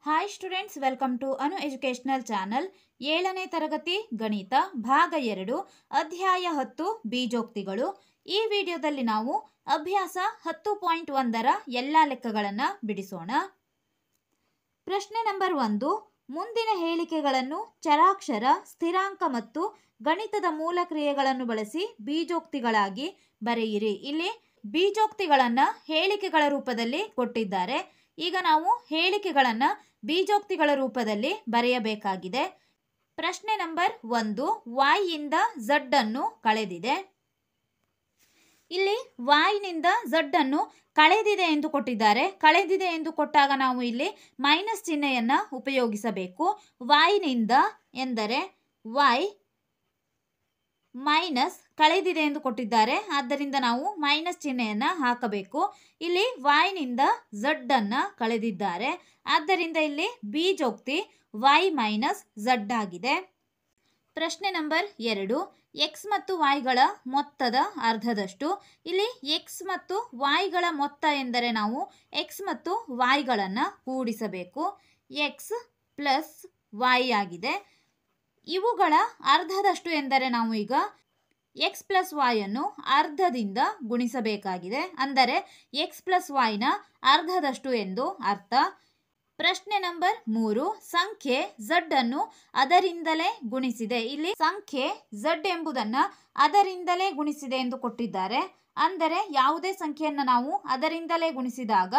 Hi students, welcome to Anu educational channel. 7ನೇ ತರಗತಿ ಗಣಿತ ಭಾಗ 2 ಅಧ್ಯಾಯ 10 ಬೀಜೋಕ್ತಿಗಳು. ಈ ವಿಡಿಯೋದಲ್ಲಿ ನಾವು ಅಭ್ಯಾಸ 10.1ರ ಎಲ್ಲ ಲೆಕ್ಕಗಳನ್ನು ಬಿಡಿಸೋಣ. ಪ್ರಶ್ನೆ ನಂಬರ್ 1. ಮುಂದಿನ ಹೇಳಿಕೆಗಳನ್ನು ಚರಾಕ್ಷರ, ಸ್ಥಿರಾಂಕ ಮತ್ತು ಗಣಿತದ ಮೂಲ ಕ್ರಿಯೆಗಳನ್ನು ಬಳಸಿ ಬೀಜೋಕ್ತಿಗಳಾಗಿ ಬರೆಯಿರಿ. ಇಲ್ಲಿ ಬೀಜೋಕ್ತಿಗಳನ್ನು ಹೇಳಿಕೆಗಳ ರೂಪದಲ್ಲಿ ಕೊಟ್ಟಿದ್ದಾರೆ. ಈಗ ನಾವು ಹೇಳಿಕೆಗಳನ್ನು ಬೀಜೋಕ್ತಿಗಳ ರೂಪದಲ್ಲಿ ಬರೆಯಬೇಕಾಗಿದೆ. ಪ್ರಶ್ನೆ ನಂಬರ್ 1. y ಇಂದ z ಅನ್ನು ಕಳೆದಿದೆ. ಇಲ್ಲಿ y ನಿಂದ z ಅನ್ನು ಕಳೆದಿದೆ ಎಂದು ಕೊಟ್ಟಿದ್ದಾರೆ. ಕಳೆದಿದೆ ಎಂದು ಕೊಟ್ಟಾಗ ನಾವು ಇಲ್ಲಿ ಮೈನಸ್ ಚಿಹ್ನೆಯನ್ನು ಉಪಯೋಗಿಸಬೇಕು. y ನಿಂದ ಎಂದರೆ y ಮೈನಸ್ ಕಳೆದಿದೆ ಎಂದು ಕೊಟ್ಟಿದ್ದಾರೆ, ಆದ್ದರಿಂದ ನಾವು ಮೈನಸ್ ಚಿಹ್ನೆಯನ್ನು ಹಾಕಬೇಕು. ಇಲ್ಲಿ y ನಿಂದ z ಅನ್ನು ಕಳೆದಿದ್ದಾರೆ, ಆದ್ದರಿಂದ ಇಲ್ಲಿ ಬೀಜೋಕ್ತಿ y ಮೈನಸ್ z ಆಗಿದೆ. ಪ್ರಶ್ನೆ ನಂಬರ್ 2. x ಮತ್ತು yಗಳ ಮೊತ್ತದ ಅರ್ಧದಷ್ಟು. ಇಲ್ಲಿ x ಮತ್ತು yಗಳ ಮೊತ್ತ ಎಂದರೆ ನಾವು x ಮತ್ತು yಗಳನ್ನು ಕೂಡಿಸಬೇಕು. x ಪ್ಲಸ್ y ಆಗಿದೆ. ಇವುಗಳ ಅರ್ಧದಷ್ಟು ಎಂದರೆ ನಾವು ಈಗ x ಪ್ಲಸ್ y ಅನ್ನು ಅರ್ಧದಿಂದ ಗುಣಿಸಬೇಕಾಗಿದೆ, ಅಂದರೆ x ಪ್ಲಸ್ yನ ಅರ್ಧದಷ್ಟು ಎಂದು ಅರ್ಥ. ಪ್ರಶ್ನೆ ನಂಬರ್ 3. ಸಂಖ್ಯೆ z ಅನ್ನು ಅದರಿಂದಲೇ ಗುಣಿಸಿದೆ. ಇಲ್ಲಿ ಸಂಖ್ಯೆ z ಎಂಬುದನ್ನು ಅದರಿಂದಲೇ ಗುಣಿಸಿದೆ ಎಂದು ಕೊಟ್ಟಿದ್ದಾರೆ. ಅಂದರೆ ಯಾವುದೇ ಸಂಖ್ಯೆಯನ್ನು ನಾವು ಅದರಿಂದಲೇ ಗುಣಿಸಿದಾಗ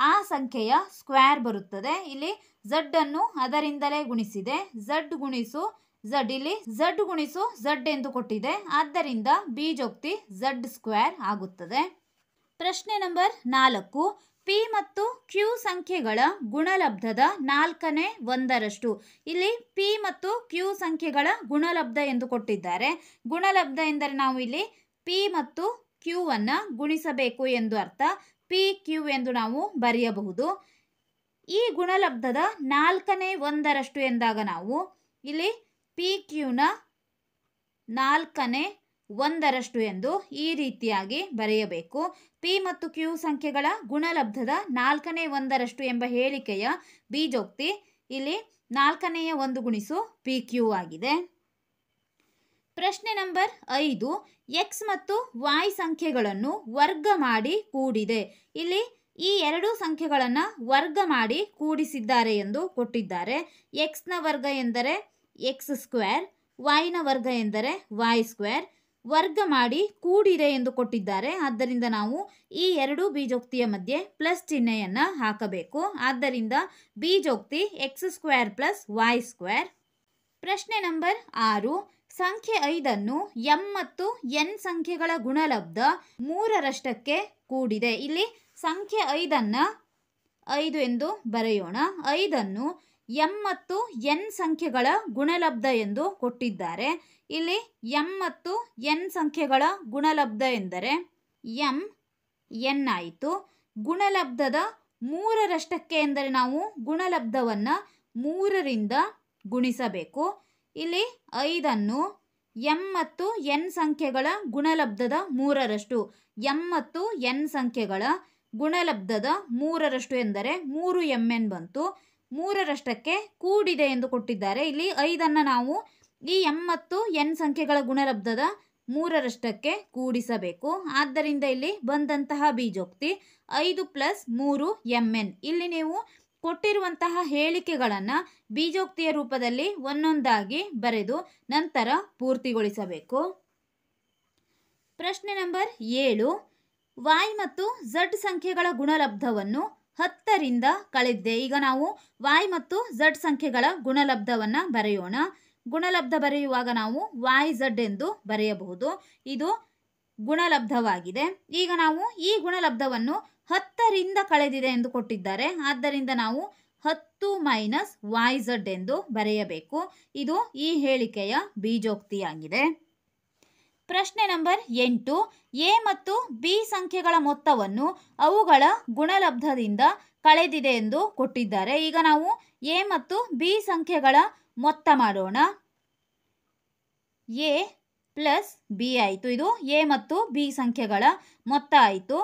ಆ ಸಂಖ್ಯೆಯ ಸ್ಕ್ವೇರ್ ಬರುತ್ತದೆ. ಇಲ್ಲಿ z ಅನ್ನು ಅದರಿಂದಲೇ ಗುಣಿಸಿದೆ. z ಗುಣಿಸು z, ಇಲ್ಲಿ z ಗುಣಿಸು z ಎಂದು ಕೊಟ್ಟಿದೆ, ಆದ್ದರಿಂದ ಬೀಜೋಕ್ತಿ z ಸ್ಕ್ವೇರ್ ಆಗುತ್ತದೆ. ಪ್ರಶ್ನೆ ನಂಬರ್ 4. p ಮತ್ತು q ಸಂಖ್ಯೆಗಳ ಗುಣಲಬ್ಧದ 4ನೇ ಒಂದರಷ್ಟು. ಇಲ್ಲಿ p ಮತ್ತು q ಸಂಖ್ಯೆಗಳ ಗುಣಲಬ್ಧ ಎಂದು ಕೊಟ್ಟಿದ್ದಾರೆ. ಗುಣಲಬ್ಧ ಎಂದರೆ ನಾವು ಇಲ್ಲಿ p ಮತ್ತು q ಅನ್ನು ಗುಣಿಸಬೇಕು ಎಂದು ಅರ್ಥ. p q ಎಂದು ನಾವು ಬರೆಯಬಹುದು. ಈ ಗುಣಲಬ್ಧದ 4ನೇ ಒಂದರಷ್ಟು ಎಂದಾಗ ನಾವು ಇಲ್ಲಿ ಪಿ ಕ್ಯೂನ 4ನೇ ಒಂದರಷ್ಟು ಎಂದು ಈ ರೀತಿಯಾಗಿ ಬರೆಯಬೇಕು. ಪಿ ಮತ್ತು ಕ್ಯೂ ಸಂಖ್ಯೆಗಳ ಗುಣಲಬ್ಧದ 4ನೇ ಒಂದರಷ್ಟು ಎಂಬ ಹೇಳಿಕೆಯ ಬೀಜೋಕ್ತಿ ಇಲ್ಲಿ 4ನೇ 1 ಗುಣಿಸು ಪಿ ಕ್ಯೂ ಆಗಿದೆ. ಪ್ರಶ್ನೆ ನಂಬರ್ 5. ಎಕ್ಸ್ ಮತ್ತು y ಸಂಖ್ಯೆಗಳನ್ನು ವರ್ಗ ಮಾಡಿ ಕೂಡಿದೆ. ಇಲ್ಲಿ ಈ ಎರಡು ಸಂಖ್ಯೆಗಳನ್ನು ವರ್ಗ ಮಾಡಿ ಕೂಡಿಸಿದ್ದಾರೆ ಎಂದು ಕೊಟ್ಟಿದ್ದಾರೆ. ಎಕ್ಸ್ನ ವರ್ಗ ಎಂದರೆ ಎಕ್ಸ್ ಸ್ಕ್ವೇರ್, y ನ ವರ್ಗ ಎಂದರೆ y ಸ್ಕ್ವೇರ್. ವರ್ಗ ಮಾಡಿ ಕೂಡಿದೆ ಎಂದು ಕೊಟ್ಟಿದ್ದಾರೆ, ಆದ್ದರಿಂದ ನಾವು ಈ ಎರಡು ಬೀಜೋಕ್ತಿಯ ಮಧ್ಯೆ ಪ್ಲಸ್ ಚಿಹ್ನೆಯನ್ನು ಹಾಕಬೇಕು. ಆದ್ದರಿಂದ ಬೀಜೋಕ್ತಿ X square plus y square. ಪ್ರಶ್ನೆ ನಂಬರ್ 6. ಸಂಖ್ಯೆ 5ಅನ್ನು m ಮತ್ತು n ಸಂಖ್ಯೆಗಳ ಗುಣಲಬ್ಧ 3ರಷ್ಟಕ್ಕೆ ಕೂಡಿದೆ. ಇಲ್ಲಿ ಸಂಖ್ಯೆ 5ಅನ್ನು 5 ಎಂದು ಬರೆಯೋಣ. 5ಅನ್ನು m ಮತ್ತು n ಸಂಖ್ಯೆಗಳ ಗುಣಲಬ್ಧ ಎಂದು ಕೊಟ್ಟಿದ್ದಾರೆ. ಇಲ್ಲಿ m ಮತ್ತು n ಸಂಖ್ಯೆಗಳ ಗುಣಲಬ್ಧ ಎಂದರೆ m n ಆಯಿತು. ಗುಣಲಬ್ಧದ 3ರಷ್ಟಕ್ಕೆ ಎಂದರೆ ನಾವು ಗುಣಲಬ್ಧವನ್ನು 3ರಿಂದ ಗುಣಿಸಬೇಕು. ಇಲ್ಲಿ 5ಅನ್ನು m ಮತ್ತು n ಸಂಖ್ಯೆಗಳ ಗುಣಲಬ್ಧದ 3ರಷ್ಟು. m ಮತ್ತು n ಸಂಖ್ಯೆಗಳ ಗುಣಲಬ್ಧದ 3ರಷ್ಟು ಎಂದರೆ 3mn ಬಂತು. 3ರಷ್ಟಕ್ಕೆ ಕೂಡಿದೆ ಎಂದು ಕೊಟ್ಟಿದ್ದಾರೆ. ಇಲ್ಲಿ 5ಅನ್ನು ನಾವು ಈ m ಮತ್ತು n ಸಂಖ್ಯೆಗಳ ಗುಣಲಬ್ಧದ 3ರಷ್ಟಕ್ಕೆ ಕೂಡಿಸಬೇಕು. ಆದ್ದರಿಂದ ಇಲ್ಲಿ ಬಂದಂತಹ ಬೀಜೋಕ್ತಿ 5 ಪ್ಲಸ್ 3 mn. ಇಲ್ಲಿ ನೀವು ಕೊಟ್ಟಿರುವಂತಹ ಹೇಳಿಕೆಗಳನ್ನು ಬೀಜೋಕ್ತಿಯ ರೂಪದಲ್ಲಿ ಒಂದೊಂದಾಗಿ ಬರೆದು ನಂತರ ಪೂರ್ತಿಗೊಳಿಸಬೇಕು. ಪ್ರಶ್ನೆ ನಂಬರ್ 7. y ಮತ್ತು z ಸಂಖ್ಯೆಗಳ ಗುಣಲಬ್ಧವನ್ನು 10ರಿಂದ ಕಳೆದಿದೆ. ಈಗ ನಾವು y ಮತ್ತು z ಸಂಖ್ಯೆಗಳ ಗುಣಲಬ್ಧವನ್ನು ಬರೆಯೋಣ. ಗುಣಲಬ್ಧ ಬರೆಯುವಾಗ ನಾವು yz ಎಂದು ಬರೆಯಬಹುದು. ಇದು ಗುಣಲಬ್ಧವಾಗಿದೆ. ಈಗ ನಾವು ಈ ಗುಣಲಬ್ಧವನ್ನು 10ರಿಂದ ಕಳೆದಿದೆ ಎಂದು ಕೊಟ್ಟಿದ್ದಾರೆ, ಆದ್ದರಿಂದ ನಾವು 10 ಮೈನಸ್ yz ಎಂದು ಬರೆಯಬೇಕು. ಇದು ಈ ಹೇಳಿಕೆಯ ಬೀಜೋಕ್ತಿಯಾಗಿದೆ. ಪ್ರಶ್ನೆ ನಂಬರ್ 8. a ಮತ್ತು b ಸಂಖ್ಯೆಗಳ ಮೊತ್ತವನ್ನು ಅವುಗಳ ಗುಣಲಬ್ಧದಿಂದ ಕಳೆದಿದೆ ಎಂದು ಕೊಟ್ಟಿದ್ದಾರೆ. ಈಗ ನಾವು a ಮತ್ತು b ಸಂಖ್ಯೆಗಳ ಮೊತ್ತ ಮಾಡೋಣ. a ಪ್ಲಸ್ b ಆಯಿತು. ಇದು a ಮತ್ತು b ಸಂಖ್ಯೆಗಳ ಮೊತ್ತ ಆಯಿತು.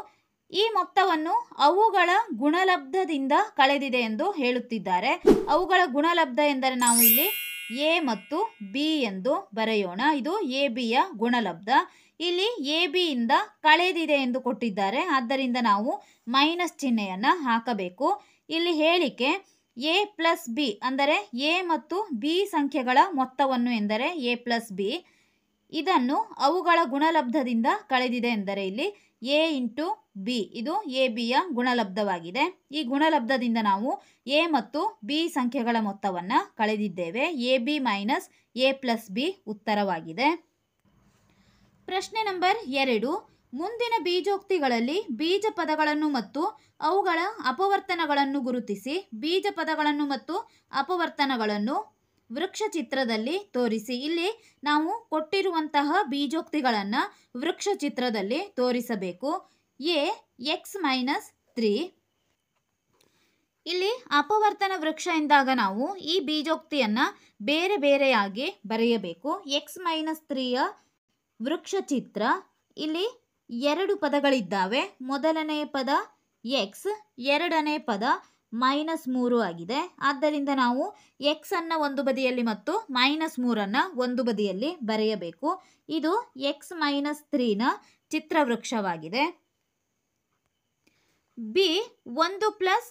ಈ ಮೊತ್ತವನ್ನು ಅವುಗಳ ಗುಣಲಬ್ಧದಿಂದ ಕಳೆದಿದೆ ಎಂದು ಹೇಳುತ್ತಿದ್ದಾರೆ. ಅವುಗಳ ಗುಣಲಬ್ಧ ಎಂದರೆ ನಾವು ಇಲ್ಲಿ ಎ ಮತ್ತು ಬಿ ಎಂದು ಬರೆಯೋಣ. ಇದು ಎ ಬಿಯ ಗುಣಲಬ್ಧ. ಇಲ್ಲಿ ಎ ಬಿಯಿಂದ ಕಳೆದಿದೆ ಎಂದು ಕೊಟ್ಟಿದ್ದಾರೆ, ಆದ್ದರಿಂದ ನಾವು ಮೈನಸ್ ಚಿಹ್ನೆಯನ್ನು ಹಾಕಬೇಕು. ಇಲ್ಲಿ ಹೇಳಿಕೆ ಎ ಪ್ಲಸ್ ಬಿ ಅಂದರೆ ಎ ಮತ್ತು ಬಿ ಸಂಖ್ಯೆಗಳ ಮೊತ್ತವನ್ನು ಎಂದರೆ ಎ ಪ್ಲಸ್ ಬಿ, ಇದನ್ನು ಅವುಗಳ ಗುಣಲಬ್ಧದಿಂದ ಕಳೆದಿದೆ ಎಂದರೆ ಇಲ್ಲಿ ಎ ಇಂಟು ಬಿ, ಇದು ಎ ಬಿಯ ಗುಣಲಬ್ಧವಾಗಿದೆ. ಈ ಗುಣಲಬ್ಧದಿಂದ ನಾವು ಎ ಮತ್ತು ಬಿ ಸಂಖ್ಯೆಗಳ ಮೊತ್ತವನ್ನು ಕಳೆದಿದ್ದೇವೆ. A B minus A plus B ಉತ್ತರವಾಗಿದೆ. ಪ್ರಶ್ನೆ ನಂಬರ್ 2. ಮುಂದಿನ ಬೀಜೋಕ್ತಿಗಳಲ್ಲಿ ಬೀಜ ಪದಗಳನ್ನು ಮತ್ತು ಅವುಗಳ ಅಪವರ್ತನಗಳನ್ನು ಗುರುತಿಸಿ. ಬೀಜ ಪದಗಳನ್ನು ಮತ್ತು ಅಪವರ್ತನಗಳನ್ನು ವೃಕ್ಷ ಚಿತ್ರದಲ್ಲಿ ತೋರಿಸಿ. ಇಲ್ಲಿ ನಾವು ಕೊಟ್ಟಿರುವಂತಹ ಬೀಜೋಕ್ತಿಗಳನ್ನು ವೃಕ್ಷ ಚಿತ್ರದಲ್ಲಿ ತೋರಿಸಬೇಕು. A X minus 3. ಇಲ್ಲಿ ಅಪವರ್ತನ ವೃಕ್ಷ ಎಂದಾಗ ನಾವು ಈ ಬೀಜೋಕ್ತಿಯನ್ನು ಬೇರೆ ಬೇರೆಯಾಗಿ ಬರೆಯಬೇಕು. ಎಕ್ಸ್ ಮೈನಸ್ 3ಯ ವೃಕ್ಷ ಚಿತ್ರ. ಇಲ್ಲಿ 2 ಪದಗಳಿದ್ದಾವೆ. ಮೊದಲನೇ ಪದ ಎಕ್ಸ್, ಎರಡನೇ ಪದ -3 ಆಗಿದೆ. ಆದ್ದರಿಂದ ನಾವು ಎಕ್ಸ್ ಅನ್ನು ಒಂದು ಬದಿಯಲ್ಲಿ ಮತ್ತು -3 ಒಂದು ಬದಿಯಲ್ಲಿ ಬರೆಯಬೇಕು. ಇದು ಎಕ್ಸ್ ಮೈನಸ್ 3ನ ಚಿತ್ರವೃಕ್ಷವಾಗಿದೆ. ಬಿ 1 ಪ್ಲಸ್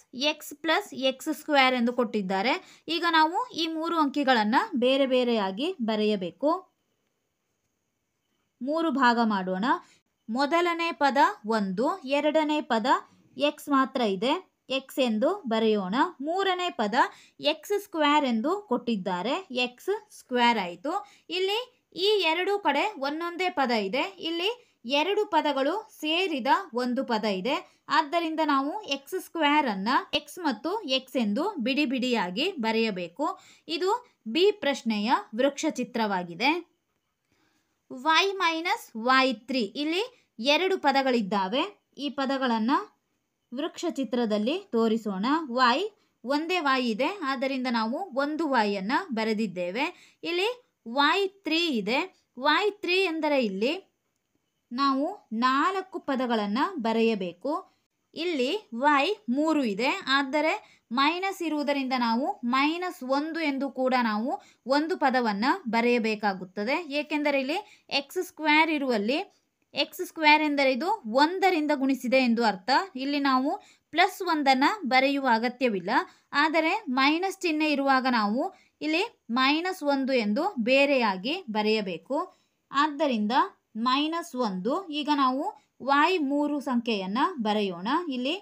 ಎಕ್ಸ್ ಸ್ಕ್ವೇರ್ ಎಂದು ಕೊಟ್ಟಿದ್ದಾರೆ. ಈಗ ನಾವು ಈ 3 ಅಂಕಿಗಳನ್ನು ಬೇರೆ ಬೇರೆಯಾಗಿ ಬರೆಯಬೇಕು. 3 ಭಾಗ ಮಾಡೋಣ. ಮೊದಲನೇ ಪದ 1, ಎರಡನೇ ಪದ ಎಕ್ಸ್ ಮಾತ್ರ ಇದೆ, ಎಕ್ಸ್ ಎಂದು ಬರೆಯೋಣ. ಮೂರನೇ ಪದ ಎಕ್ಸ್ ಸ್ಕ್ವೇರ್ ಎಂದು ಕೊಟ್ಟಿದ್ದಾರೆ, ಎಕ್ಸ್ ಸ್ಕ್ವೇರ್ ಆಯಿತು. ಇಲ್ಲಿ ಈ 2 ಕಡೆ ಒಂದೊಂದೇ ಪದ ಇದೆ. ಇಲ್ಲಿ 2 ಪದಗಳು ಸೇರಿದ ಒಂದು ಪದ ಇದೆ. ಆದ್ದರಿಂದ ನಾವು ಎಕ್ಸ್ ಸ್ಕ್ವೇರ್ ಅನ್ನು ಎಕ್ಸ್ ಮತ್ತು ಎಕ್ಸ್ ಎಂದು ಬಿಡಿ ಬಿಡಿಯಾಗಿ ಬರೆಯಬೇಕು. ಇದು ಬಿ ಪ್ರಶ್ನೆಯ ವೃಕ್ಷ ಚಿತ್ರವಾಗಿದೆ. y minus y3. ಇಲ್ಲಿ 2 ಪದಗಳಿದ್ದಾವೆ. ಈ ಪದಗಳನ್ನು ವೃಕ್ಷ ಚಿತ್ರದಲ್ಲಿ ತೋರಿಸೋಣ. y ಒಂದೇ y ಇದೆ, ಆದ್ದರಿಂದ ನಾವು ಒಂದು y ಅನ್ನು ಬರೆದಿದ್ದೇವೆ. ಇಲ್ಲಿ y3 ಇದೆ. y3 ಎಂದರೆ ಇಲ್ಲಿ ನಾವು 4 ಪದಗಳನ್ನು ಬರೆಯಬೇಕು. ಇಲ್ಲಿ y 3 ಇದೆ, ಆದರೆ ಮೈನಸ್ ಇರುವುದರಿಂದ ನಾವು -1 ಎಂದು ಕೂಡ ನಾವು ಒಂದು ಪದವನ್ನು ಬರೆಯಬೇಕಾಗುತ್ತದೆ. ಏಕೆಂದರೆ ಇಲ್ಲಿ ಎಕ್ಸ್ ಸ್ಕ್ವೇರ್ ಇರುವಲ್ಲಿ ಎಕ್ಸ್ ಸ್ಕ್ವೇರ್ ಎಂದರೆ ಇದು 1ರಿಂದ ಗುಣಿಸಿದೆ ಎಂದು ಅರ್ಥ. ಇಲ್ಲಿ ನಾವು +1 ಬರೆಯುವ ಅಗತ್ಯವಿಲ್ಲ, ಆದರೆ ಮೈನಸ್ ಚಿಹ್ನೆ ಇರುವಾಗ ನಾವು ಇಲ್ಲಿ -1 ಎಂದು ಬೇರೆಯಾಗಿ ಬರೆಯಬೇಕು. ಆದ್ದರಿಂದ -1. ಈಗ ನಾವು y3 ಸಂಖ್ಯೆಯನ್ನು ಬರೆಯೋಣ. ಇಲ್ಲಿ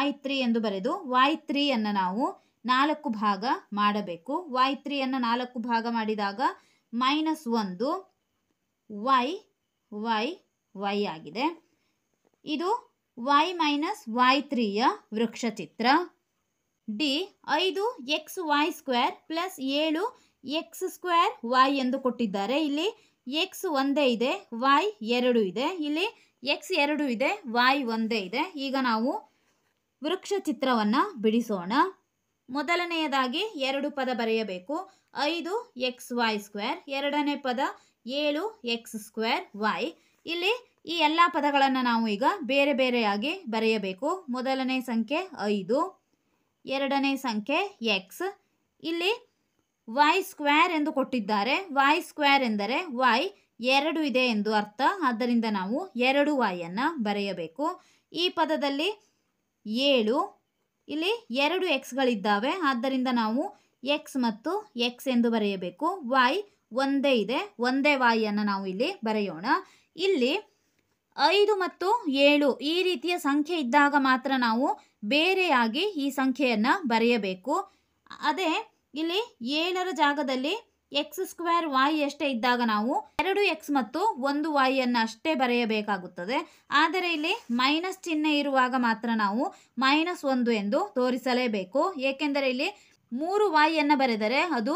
y3 ಎಂದು ಬರೆದು y3 ಅನ್ನು ನಾವು 4 ಭಾಗ ಮಾಡಬೇಕು. y3 ಅನ್ನು 4 ಭಾಗ ಮಾಡಿದಾಗ -1 y ಆಗಿದೆ. ಇದು y ಮೈನಸ್ y3ಯ ವೃಕ್ಷ ಚಿತ್ರ. ಡಿ 5xy² ಪ್ಲಸ್ 7x² ಎಂದು ಕೊಟ್ಟಿದ್ದಾರೆ. ಇಲ್ಲಿ x ಒಂದೇ ಇದೆ, y 2 ಇದೆ. ಇಲ್ಲಿ x 2 ಇದೆ, y ಒಂದೇ ಇದೆ. ಈಗ ನಾವು ವೃಕ್ಷ ಚಿತ್ರವನ್ನು ಬಿಡಿಸೋಣ. ಮೊದಲನೆಯದಾಗಿ 2 ಪದ ಬರೆಯಬೇಕು. 5xy², ಎರಡನೇ ಪದ 7x²y. ಇಲ್ಲಿ ಈ ಎಲ್ಲ ಪದಗಳನ್ನು ನಾವು ಈಗ ಬೇರೆ ಬೇರೆಯಾಗಿ ಬರೆಯಬೇಕು. ಮೊದಲನೇ ಸಂಖ್ಯೆ 5, ಎರಡನೇ ಸಂಖ್ಯೆ x. ಇಲ್ಲಿ y² ಎಂದು ಕೊಟ್ಟಿದ್ದಾರೆ. y² ಎಂದರೆ y 2 ಇದೆ ಎಂದು ಅರ್ಥ. ಆದ್ದರಿಂದ ನಾವು 2y ಅನ್ನು ಬರೆಯಬೇಕು. ಈ ಪದದಲ್ಲಿ 7, ಇಲ್ಲಿ 2 xಗಳಿದ್ದಾವೆ, ಆದ್ದರಿಂದ ನಾವು x ಮತ್ತು x ಎಂದು ಬರೆಯಬೇಕು. y ಒಂದೇ ಇದೆ, ಒಂದೇ y ಅನ್ನು ನಾವು ಇಲ್ಲಿ ಬರೆಯೋಣ. ಇಲ್ಲಿ 5 ಮತ್ತು 7 ಈ ರೀತಿಯ ಸಂಖ್ಯೆ ಇದ್ದಾಗ ಮಾತ್ರ ನಾವು ಬೇರೆಯಾಗಿ ಈ ಸಂಖ್ಯೆಯನ್ನು ಬರೆಯಬೇಕು. ಅದೇ ಇಲ್ಲಿ 7ರ ಜಾಗದಲ್ಲಿ x²y ಅಷ್ಟೇ ಇದ್ದಾಗ ನಾವು 2x ಮತ್ತು 1y ಅನ್ನು ಅಷ್ಟೇ ಬರೆಯಬೇಕಾಗುತ್ತದೆ. ಆದರೆ ಇಲ್ಲಿ ಮೈನಸ್ ಚಿಹ್ನೆ ಇರುವಾಗ ಮಾತ್ರ ನಾವು -1 ಎಂದು ತೋರಿಸಲೇಬೇಕು. ಏಕೆಂದರೆ ಇಲ್ಲಿ 3y ಅನ್ನು ಬರೆದರೆ ಅದು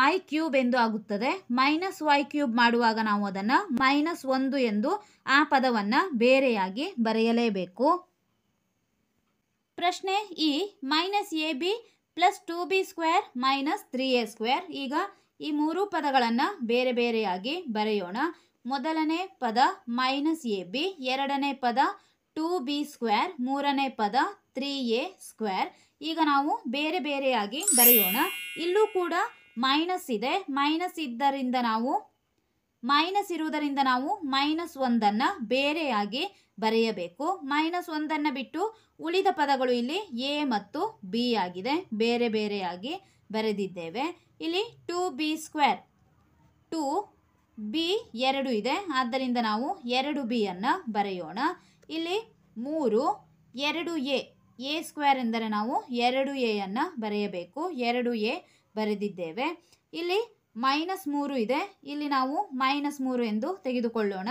y³ ಎಂದು ಆಗುತ್ತದೆ. -y³ ಮಾಡುವಾಗ ನಾವು ಅದನ್ನು -1 ಎಂದು ಆ ಪದವನ್ನು ಬೇರೆಯಾಗಿ ಬರೆಯಲೇಬೇಕು. ಪ್ರಶ್ನೆ ಈ -ab plus 2b² minus 3a². ಈಗ ಈ 3 ಪದಗಳನ್ನು ಬೇರೆ ಬೇರೆಯಾಗಿ ಬರೆಯೋಣ. ಮೊದಲನೇ ಪದ -ab, ಎರಡನೇ ಪದ 2b² ಮೂರನೇ ಪದ 3a². ಈಗ ನಾವು ಬೇರೆ ಬೇರೆಯಾಗಿ ಬರೆಯೋಣ. ಇಲ್ಲೂ ಕೂಡ ಮೈನಸ್ ಇದೆ. ಮೈನಸ್ ಇರುವುದರಿಂದ ನಾವು -1 ಬೇರೆಯಾಗಿ ಬರೆಯಬೇಕು. -1 ಬಿಟ್ಟು ಉಳಿದ ಪದಗಳು ಇಲ್ಲಿ a ಮತ್ತು b ಆಗಿದೆ, ಬೇರೆ ಬೇರೆಯಾಗಿ ಬರೆದಿದ್ದೇವೆ. ಇಲ್ಲಿ 2b², 2b 2 ಇದೆ, ಆದ್ದರಿಂದ ನಾವು 2b ಬರೆಯೋಣ. ಇಲ್ಲಿ 3 2a, a² ಎಂದರೆ ನಾವು 2a ಬರೆಯಬೇಕು. 2a ಬರೆದಿದ್ದೇವೆ. ಇಲ್ಲಿ -3 ಇದೆ, ಇಲ್ಲಿ ನಾವು -3 ಎಂದು ತೆಗೆದುಕೊಳ್ಳೋಣ.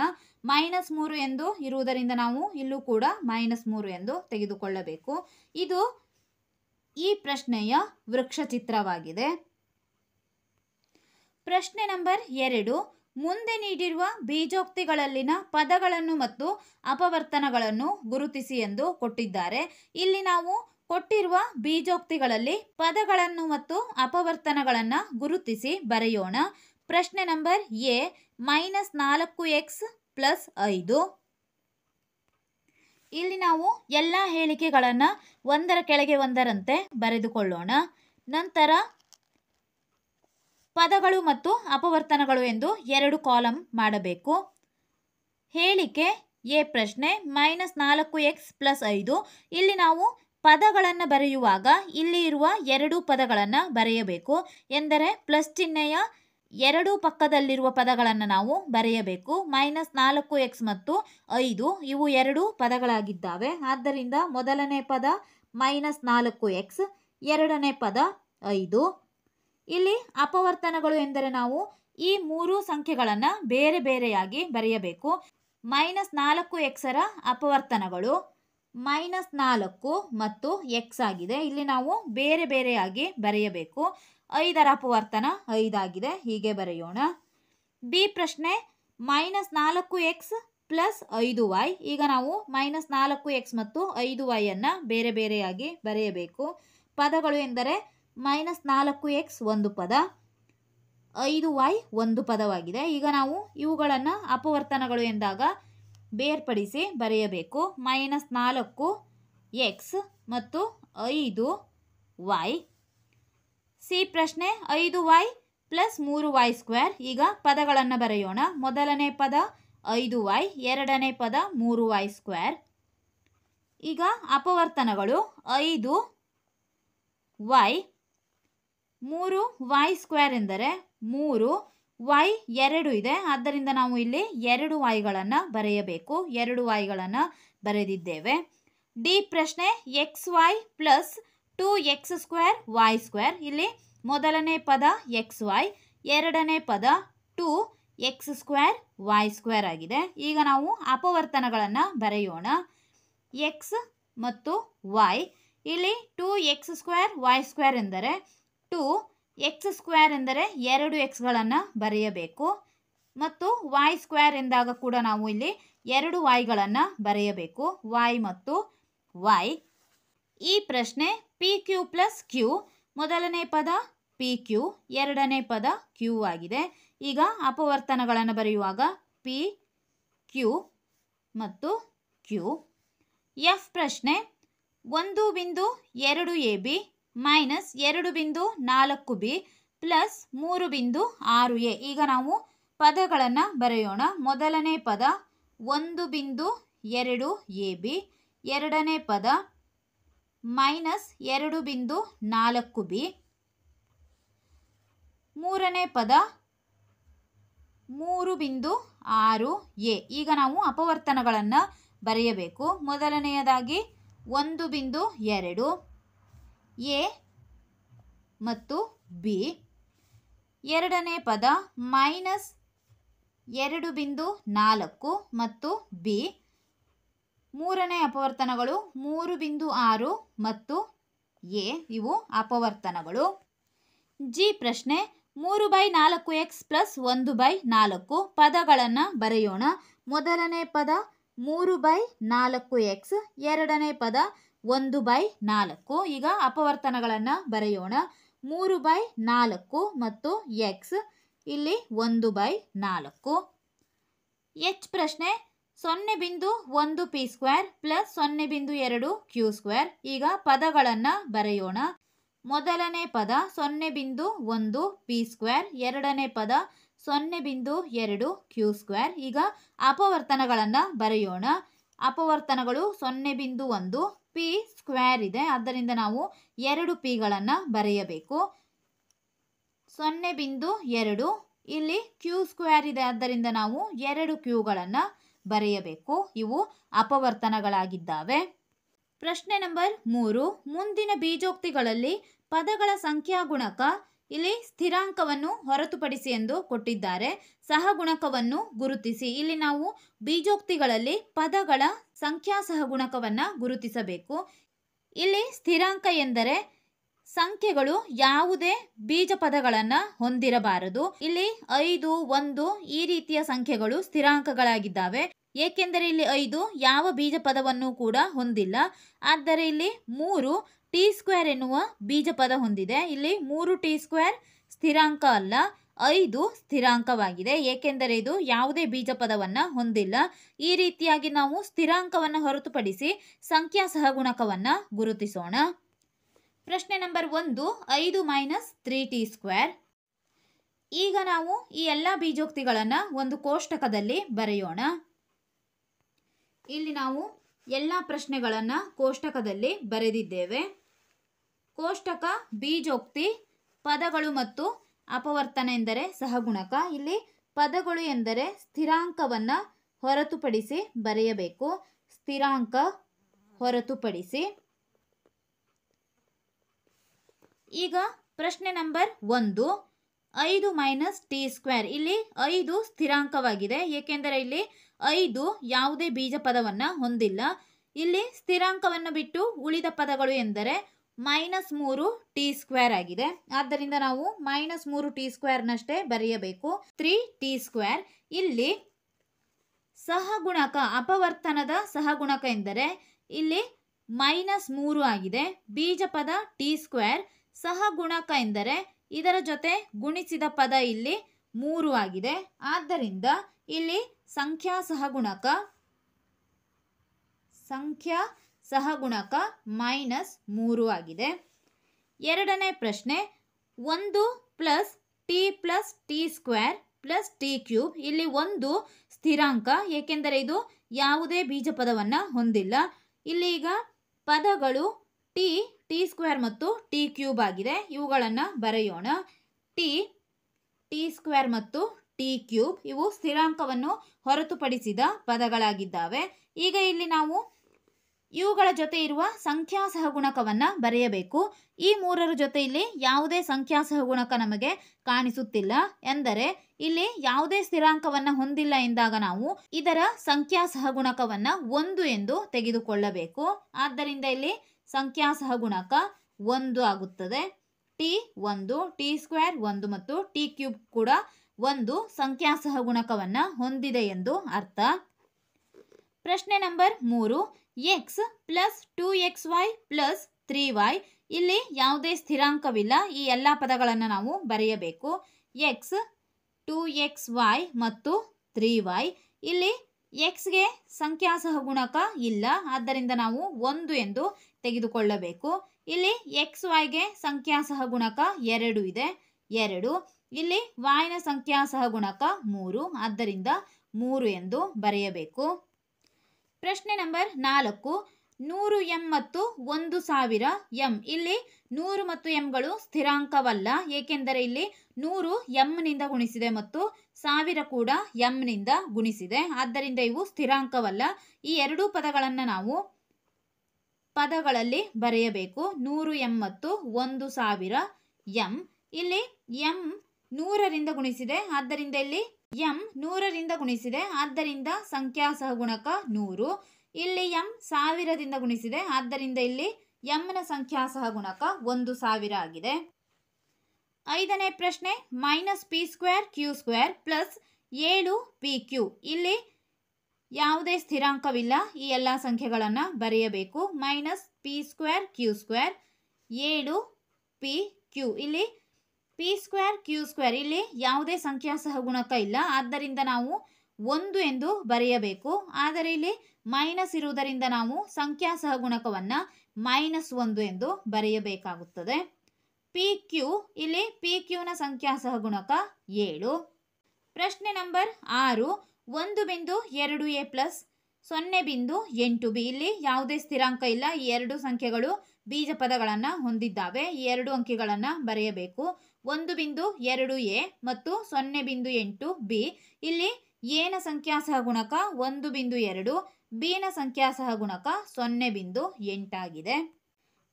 -3 ಎಂದು ಇರುವುದರಿಂದ ನಾವು ಇಲ್ಲೂ ಕೂಡ -3 ಎಂದು ತೆಗೆದುಕೊಳ್ಳಬೇಕು. ಇದು ಈ ಪ್ರಶ್ನೆಯ ವೃಕ್ಷ ಚಿತ್ರವಾಗಿದೆ. ಪ್ರಶ್ನೆ ನಂಬರ್ 2. ಮುಂದೆ ನೀಡಿರುವ ಬೀಜೋಕ್ತಿಗಳಲ್ಲಿನ ಪದಗಳನ್ನು ಮತ್ತು ಅಪವರ್ತನಗಳನ್ನು ಗುರುತಿಸಿ ಎಂದು ಕೊಟ್ಟಿದ್ದಾರೆ. ಇಲ್ಲಿ ನಾವು ಕೊಟ್ಟಿರುವ ಬೀಜೋಕ್ತಿಗಳಲ್ಲಿ ಪದಗಳನ್ನು ಮತ್ತು ಅಪವರ್ತನಗಳನ್ನು ಗುರುತಿಸಿ ಬರೆಯೋಣ. ಪ್ರಶ್ನೆ ನಂಬರ್ ಎ, -4x + 5. ಇಲ್ಲಿ ನಾವು ಎಲ್ಲ ಹೇಳಿಕೆಗಳನ್ನು ಒಂದರ ಕೆಳಗೆ ಒಂದರಂತೆ ಬರೆದುಕೊಳ್ಳೋಣ. ನಂತರ ಪದಗಳು ಮತ್ತು ಅಪವರ್ತನಗಳು ಎಂದು 2 ಕಾಲಮ್ ಮಾಡಬೇಕು. ಹೇಳಿಕೆ ಎ ಪ್ರಶ್ನೆ -4x + 5. ಇಲ್ಲಿ ನಾವು ಪದಗಳನ್ನು ಬರೆಯುವಾಗ ಇಲ್ಲಿ ಇರುವ 2 ಪದಗಳನ್ನು ಬರೆಯಬೇಕು. ಎಂದರೆ ಪ್ಲಸ್ ಚಿಹ್ನೆಯ 2 ಪಕ್ಕದಲ್ಲಿರುವ ಪದಗಳನ್ನು ನಾವು ಬರೆಯಬೇಕು. -4x ಮತ್ತು 5 ಇವು 2 ಪದಗಳಾಗಿದ್ದಾವೆ. ಆದ್ದರಿಂದ ಮೊದಲನೇ ಪದ -4x, ಎರಡನೇ ಪದ 5. ಇಲ್ಲಿ ಅಪವರ್ತನಗಳು ಎಂದರೆ ನಾವು ಈ 3 ಸಂಖ್ಯೆಗಳನ್ನು ಬೇರೆ ಬೇರೆಯಾಗಿ ಬರೆಯಬೇಕು. -4x ಅಪವರ್ತನಗಳು -4 ಮತ್ತು x ಆಗಿದೆ. ಇಲ್ಲಿ ನಾವು ಬೇರೆ ಬೇರೆಯಾಗಿ ಬರೆಯಬೇಕು. 5 ಅಪವರ್ತನ 5 ಆಗಿದೆ. ಹೀಗೆ ಬರೆಯೋಣ. ಬಿ ಪ್ರಶ್ನೆ -4x + 5y. ಈಗ ನಾವು -4x ಮತ್ತು 5y ಬೇರೆ ಬೇರೆಯಾಗಿ ಬರೆಯಬೇಕು. ಪದಗಳು ಎಂದರೆ -4x ಒಂದು ಪದ, 5y ಒಂದು ಪದವಾಗಿದೆ. ಈಗ ನಾವು ಇವುಗಳನ್ನು ಅಪವರ್ತನಗಳು ಎಂದಾಗ ಬೇರ್ಪಡಿಸಿ ಬರೆಯಬೇಕು. -4x ಮತ್ತು 5y. ಸಿ ಪ್ರಶ್ನೆ 5y + 3y². ಈಗ ಪದಗಳನ್ನು ಬರೆಯೋಣ. ಮೊದಲನೇ ಪದ 5y, ಎರಡನೇ ಪದ 3y². ಈಗ ಅಪವರ್ತನಗಳು 5y, 3y² ಎಂದರೆ 3y 2 ಇದೆ, ಆದ್ದರಿಂದ ನಾವು ಇಲ್ಲಿ 2 yಗಳನ್ನು ಬರೆಯಬೇಕು. 2 yಗಳನ್ನು ಬರೆದಿದ್ದೇವೆ. ಡಿ ಪ್ರಶ್ನೆ xy + 2x²y². ಇಲ್ಲಿ ಮೊದಲನೇ ಪದ xy, ಎರಡನೇ ಪದ 2x²y² ಆಗಿದೆ. ಈಗ ನಾವು ಅಪವರ್ತನಗಳನ್ನು ಬರೆಯೋಣ. x ಮತ್ತು y. ಇಲ್ಲಿ 2x²y² ಎಂದರೆ 2x² ಎಂದರೆ 2 xಗಳನ್ನು ಬರೆಯಬೇಕು. ಮತ್ತು y² ಎಂದಾಗ ಕೂಡ ನಾವು ಇಲ್ಲಿ 2 yಗಳನ್ನು ಬರೆಯಬೇಕು. y ಮತ್ತು y. ಈ ಪ್ರಶ್ನೆ pq + q. ಮೊದಲನೇ ಪದ pq, ಎರಡನೇ ಪದ q ಆಗಿದೆ. ಈಗ ಅಪವರ್ತನಗಳನ್ನು ಬರೆಯುವಾಗ pq ಮತ್ತು q. ಎಫ್ ಪ್ರಶ್ನೆ 1.2ab -2.4b + 3.6a. ಈಗ ನಾವು ಪದಗಳನ್ನು ಬರೆಯೋಣ. ಮೊದಲನೇ ಪದ 1.2ab, ಎರಡನೇ ಪದ -2.4b, ಮೂರನೇ ಪದ 3.6a. ಈಗ ನಾವು ಅಪವರ್ತನಗಳನ್ನು ಬರೆಯಬೇಕು. ಮೊದಲನೆಯದಾಗಿ 1.2 a ಮತ್ತು b, ಎರಡನೇ ಪದ -2.4 ಮತ್ತು b, ಮೂರನೇ ಅಪವರ್ತನಗಳು 3.6 ಮತ್ತು a ಇವು ಅಪವರ್ತನಗಳು. ಜಿ ಪ್ರಶ್ನೆ 3/4x + 1/4. ಪದಗಳನ್ನು ಬರೆಯೋಣ. ಮೊದಲನೇ ಪದ 3/4x, ಎರಡನೇ ಪದ 1/4. ಈಗ ಅಪವರ್ತನಗಳನ್ನು ಬರೆಯೋಣ. 3/4 ಮತ್ತು x, ಇಲ್ಲಿ 1/4. ಎಚ್ ಪ್ರಶ್ನೆ 0.1 P square plus 0.2 Q square. ಈಗ ಪದಗಳನ್ನು ಬರೆಯೋಣ. ಮೊದಲನೇ ಪದ 0.1 ಪಿ ಸ್ಕ್ವೇರ್, ಎರಡನೇ ಪದ 0.2 ಕ್ಯೂ ಸ್ಕ್ವೇರ್. ಈಗ ಅಪವರ್ತನಗಳನ್ನು ಬರೆಯೋಣ. ಅಪವರ್ತನಗಳು 0.1 ಪಿ ಸ್ಕ್ವೇರ್ ಇದೆ, ಆದ್ದರಿಂದ ನಾವು 2 ಪಿಗಳನ್ನು ಬರೆಯಬೇಕು. 0.2 ಇಲ್ಲಿ ಕ್ಯೂ ಸ್ಕ್ವೇರ್ ಇದೆ, ಆದ್ದರಿಂದ ನಾವು 2 ಕ್ಯೂಗಳನ್ನು ಬರೆಯಬೇಕು. ಇವು ಅಪವರ್ತನಗಳಾಗಿದ್ದಾವೆ. ಪ್ರಶ್ನೆ ನಂಬರ್ 3. ಮುಂದಿನ ಬೀಜೋಕ್ತಿಗಳಲ್ಲಿ ಪದಗಳ ಸಂಖ್ಯಾ ಗುಣಕ ಇಲ್ಲಿ ಸ್ಥಿರಾಂಕವನ್ನು ಹೊರತುಪಡಿಸಿ ಎಂದು ಕೊಟ್ಟಿದ್ದಾರೆ. ಸಹಗುಣಕವನ್ನು ಗುರುತಿಸಿ. ಇಲ್ಲಿ ನಾವು ಬೀಜೋಕ್ತಿಗಳಲ್ಲಿ ಪದಗಳ ಸಂಖ್ಯಾ ಸಹಗುಣಕವನ್ನು ಗುರುತಿಸಬೇಕು. ಇಲ್ಲಿ ಸ್ಥಿರಾಂಕ ಎಂದರೆ ಸಂಖ್ಯೆಗಳು ಯಾವುದೇ ಬೀಜ ಪದಗಳನ್ನು ಹೊಂದಿರಬಾರದು. ಇಲ್ಲಿ 5, 1 ಈ ರೀತಿಯ ಸಂಖ್ಯೆಗಳು ಸ್ಥಿರಾಂಕಗಳಾಗಿದ್ದಾವೆ. ಏಕೆಂದರೆ ಇಲ್ಲಿ 5 ಯಾವ ಬೀಜ ಪದವನ್ನು ಕೂಡ ಹೊಂದಿಲ್ಲ. ಆದರೆ ಇಲ್ಲಿ 3 ಟಿ ಸ್ಕ್ವೇರ್ ಎನ್ನುವ ಬೀಜ ಪದ ಹೊಂದಿದೆ. ಇಲ್ಲಿ 3 ಟಿ ಸ್ಕ್ವೇರ್ ಸ್ಥಿರಾಂಕ ಅಲ್ಲ, 5 ಸ್ಥಿರಾಂಕವಾಗಿದೆ. ಏಕೆಂದರೆ ಇದು ಯಾವುದೇ ಬೀಜ ಪದವನ್ನು ಹೊಂದಿಲ್ಲ. ಈ ರೀತಿಯಾಗಿ ನಾವು ಸ್ಥಿರಾಂಕವನ್ನು ಹೊರತುಪಡಿಸಿ ಸಂಖ್ಯಾ ಸಹಗುಣಕವನ್ನು ಗುರುತಿಸೋಣ. ಪ್ರಶ್ನೆ ನಂಬರ್ 1. 5 minus 3 T square. ಈಗ ನಾವು ಈ ಎಲ್ಲ ಬೀಜೋಕ್ತಿಗಳನ್ನು ಒಂದು ಕೋಷ್ಟಕದಲ್ಲಿ ಬರೆಯೋಣ. ಇಲ್ಲಿ ನಾವು ಎಲ್ಲ ಪ್ರಶ್ನೆಗಳನ್ನು ಕೋಷ್ಟಕದಲ್ಲಿ ಬರೆದಿದ್ದೇವೆ. ಕೋಷ್ಟಕ ಬೀಜೋಕ್ತಿ, ಪದಗಳು ಮತ್ತು ಅಪವರ್ತನ ಎಂದರೆ ಸಹಗುಣಕ. ಇಲ್ಲಿ ಪದಗಳು ಎಂದರೆ ಸ್ಥಿರಾಂಕವನ್ನು ಹೊರತುಪಡಿಸಿ ಬರೆಯಬೇಕು. ಸ್ಥಿರಾಂಕ ಹೊರತುಪಡಿಸಿ. ಈಗ ಪ್ರಶ್ನೆ ನಂಬರ್ 1. 5 minus T square. ಇಲ್ಲಿ 5 ಸ್ಥಿರಾಂಕವಾಗಿದೆ, ಏಕೆಂದರೆ ಇಲ್ಲಿ 5 ಯಾವುದೇ ಬೀಜ ಪದವನ್ನು ಹೊಂದಿಲ್ಲ. ಇಲ್ಲಿ ಸ್ಥಿರಾಂಕವನ್ನು ಬಿಟ್ಟು ಉಳಿದ ಪದಗಳು ಎಂದರೆ -3 ಟಿ ಸ್ಕ್ವೇರ್ ಆಗಿದೆ. ಆದ್ದರಿಂದ ನಾವು -3 ಟಿ ಸ್ಕ್ವೇರ್ನಷ್ಟೇ ಬರೆಯಬೇಕು. 3 ಟಿ ಸ್ಕ್ವೇರ್. ಇಲ್ಲಿ ಸಹಗುಣಕ, ಅಪವರ್ತನದ ಸಹಗುಣಕ ಎಂದರೆ ಇಲ್ಲಿ -3 ಆಗಿದೆ. ಬೀಜ ಪದ ಟಿ ಸ್ಕ್ವೇರ್. ಸಹಗುಣಕ ಎಂದರೆ ಇದರ ಜೊತೆ ಗುಣಿಸಿದ ಪದ ಇಲ್ಲಿ 3 ಆಗಿದೆ. ಆದ್ದರಿಂದ ಇಲ್ಲಿ ಸಂಖ್ಯಾ ಸಹಗುಣಕ -3 ಆಗಿದೆ. ಎರಡನೇ ಪ್ರಶ್ನೆ 1 plus T square plus T cube. ಇಲ್ಲಿ 1 ಸ್ಥಿರಾಂಕ, ಏಕೆಂದರೆ ಇದು ಯಾವುದೇ ಬೀಜ ಪದವನ್ನು ಹೊಂದಿಲ್ಲ. ಇಲ್ಲಿ ಈಗ ಪದಗಳು ಟಿ ಸ್ಕ್ವೇರ್ ಮತ್ತು ಟಿ ಕ್ಯೂಬ್ ಆಗಿದೆ. ಇವುಗಳನ್ನು ಬರೆಯೋಣ. ಟಿ ಸ್ಕ್ವೇರ್ ಮತ್ತು ಟಿ ಕ್ಯೂಬ್ ಇವು ಸ್ಥಿರಾಂಕವನ್ನು ಹೊರತುಪಡಿಸಿದ ಪದಗಳಾಗಿದ್ದಾವೆ. ಈಗ ಇಲ್ಲಿ ನಾವು ಇವುಗಳ ಜೊತೆ ಇರುವ ಸಂಖ್ಯಾ ಸಹಗುಣಕವನ್ನು ಬರೆಯಬೇಕು. ಈ ಮೂರರ ಜೊತೆ ಇಲ್ಲಿ ಯಾವುದೇ ಸಂಖ್ಯಾ ಸಹಗುಣಕ ನಮಗೆ ಕಾಣಿಸುತ್ತಿಲ್ಲ. ಎಂದರೆ ಇಲ್ಲಿ ಯಾವುದೇ ಸ್ಥಿರಾಂಕವನ್ನು ಹೊಂದಿಲ್ಲ ಎಂದಾಗ ನಾವು ಇದರ ಸಂಖ್ಯಾ ಸಹಗುಣಕವನ್ನು 1 ಎಂದು ತೆಗೆದುಕೊಳ್ಳಬೇಕು. ಆದ್ದರಿಂದ ಇಲ್ಲಿ ಸಂಖ್ಯಾ ಸಹಗುಣಕ 1 ಆಗುತ್ತದೆ. ಟಿ 1, ಟಿ ಸ್ಕ್ವೇರ್ 1 ಮತ್ತು ಟಿ ಕ್ಯೂಬ್ ಕೂಡ 1 ಸಂಖ್ಯಾ ಸಹಗುಣಕವನ್ನು ಹೊಂದಿದೆ ಎಂದು ಅರ್ಥ. ಪ್ರಶ್ನೆ number 3. x plus 2xy plus 3y. ಇಲ್ಲಿ ಯಾವುದೇ ಸ್ಥಿರಾಂಕವಿಲ್ಲ. ಈ ಎಲ್ಲ ಪದಗಳನ್ನು ನಾವು ಬರೆಯಬೇಕು. x 2xy ಮತ್ತು 3y. ಇಲ್ಲಿ xಗೆ ಸಂಖ್ಯಾ ಸಹಗುಣಕ ಇಲ್ಲ, ಆದ್ದರಿಂದ ನಾವು 1 ಎಂದು ತೆಗೆದುಕೊಳ್ಳಬೇಕು. ಇಲ್ಲಿ xyಗೆ ಸಂಖ್ಯಾ ಸಹಗುಣಕ 2 ಇದೆ, 2. ಇಲ್ಲಿ yನ ಸಂಖ್ಯಾ ಸಹಗುಣಕ 3, ಆದ್ದರಿಂದ 3 ಎಂದು ಬರೆಯಬೇಕು. ಪ್ರಶ್ನೆ ನಂಬರ್ 4. 100 m ಮತ್ತು 1000 m. ಇಲ್ಲಿ 100 ಮತ್ತು mಗಳು ಸ್ಥಿರಾಂಕವಲ್ಲ, ಏಕೆಂದರೆ ಇಲ್ಲಿ 100 mನಿಂದ ಗುಣಿಸಿದೆ ಮತ್ತು 1000 ಕೂಡ mನಿಂದ ಗುಣಿಸಿದೆ. ಆದ್ದರಿಂದ ಇವು ಸ್ಥಿರಾಂಕವಲ್ಲ. ಈ ಎರಡೂ ಪದಗಳನ್ನು ನಾವು ಪದಗಳಲ್ಲಿ ಬರೆಯಬೇಕು. 100 m ಮತ್ತು 1000 m. ಇಲ್ಲಿ m 100ರಿಂದ ಗುಣಿಸಿದೆ, ಆದ್ದರಿಂದ ಇಲ್ಲಿ m 100ರಿಂದ ಗುಣಿಸಿದೆ, ಆದ್ದರಿಂದ ಸಂಖ್ಯಾ ಸಹಗುಣಕ 100. ಇಲ್ಲಿ m 1000ದಿಂದ ಗುಣಿಸಿದೆ, ಆದ್ದರಿಂದ ಇಲ್ಲಿ mನ ಸಂಖ್ಯಾ ಸಹಗುಣಕ 1000 ಆಗಿದೆ. ಐದನೇ ಪ್ರಶ್ನೆ -p square q square plus 7pq. ಇಲ್ಲಿ ಯಾವುದೇ ಸ್ಥಿರಾಂಕವಿಲ್ಲ. ಈ ಎಲ್ಲ ಸಂಖ್ಯೆಗಳನ್ನು ಬರೆಯಬೇಕು. -p square q square 7pq. ಇಲ್ಲಿ p ಸ್ಕ್ವೇರ್ q ಸ್ಕ್ವೇರ್ ಇಲ್ಲಿ ಯಾವುದೇ ಸಂಖ್ಯಾ ಸಹಗುಣಕ ಇಲ್ಲ, ಆದ್ದರಿಂದ ನಾವು 1 ಎಂದು ಬರೆಯಬೇಕು. ಆದರೆ ಇಲ್ಲಿ ಮೈನಸ್ ಇರುವುದರಿಂದ ನಾವು ಸಂಖ್ಯಾ ಸಹಗುಣಕವನ್ನು -1 ಎಂದು ಬರೆಯಬೇಕಾಗುತ್ತದೆ. ಪಿ ಕ್ಯೂ, ಇಲ್ಲಿ ಪಿ ಕ್ಯೂನ ಸಂಖ್ಯಾ ಸಹಗುಣಕ 7. ಪ್ರಶ್ನೆ ನಂಬರ್ 6, 1.2a ಪ್ಲಸ್ 0.8b. ಇಲ್ಲಿ ಯಾವುದೇ ಸ್ಥಿರಾಂಕ ಇಲ್ಲ. ಈ ಎರಡು ಸಂಖ್ಯೆಗಳು ಬೀಜ ಪದಗಳನ್ನು ಹೊಂದಿದ್ದಾವೆ. ಈ 2 ಅಂಕಿಗಳನ್ನು ಬರೆಯಬೇಕು. 1.2a ಮತ್ತು 0.8b. ಇಲ್ಲಿ ಎನ ಸಂಖ್ಯಾ ಸಹಗುಣಕ 1.2, ಬಿನ ಸಂಖ್ಯಾ ಸಹಗುಣಕ 0.8 ಆಗಿದೆ.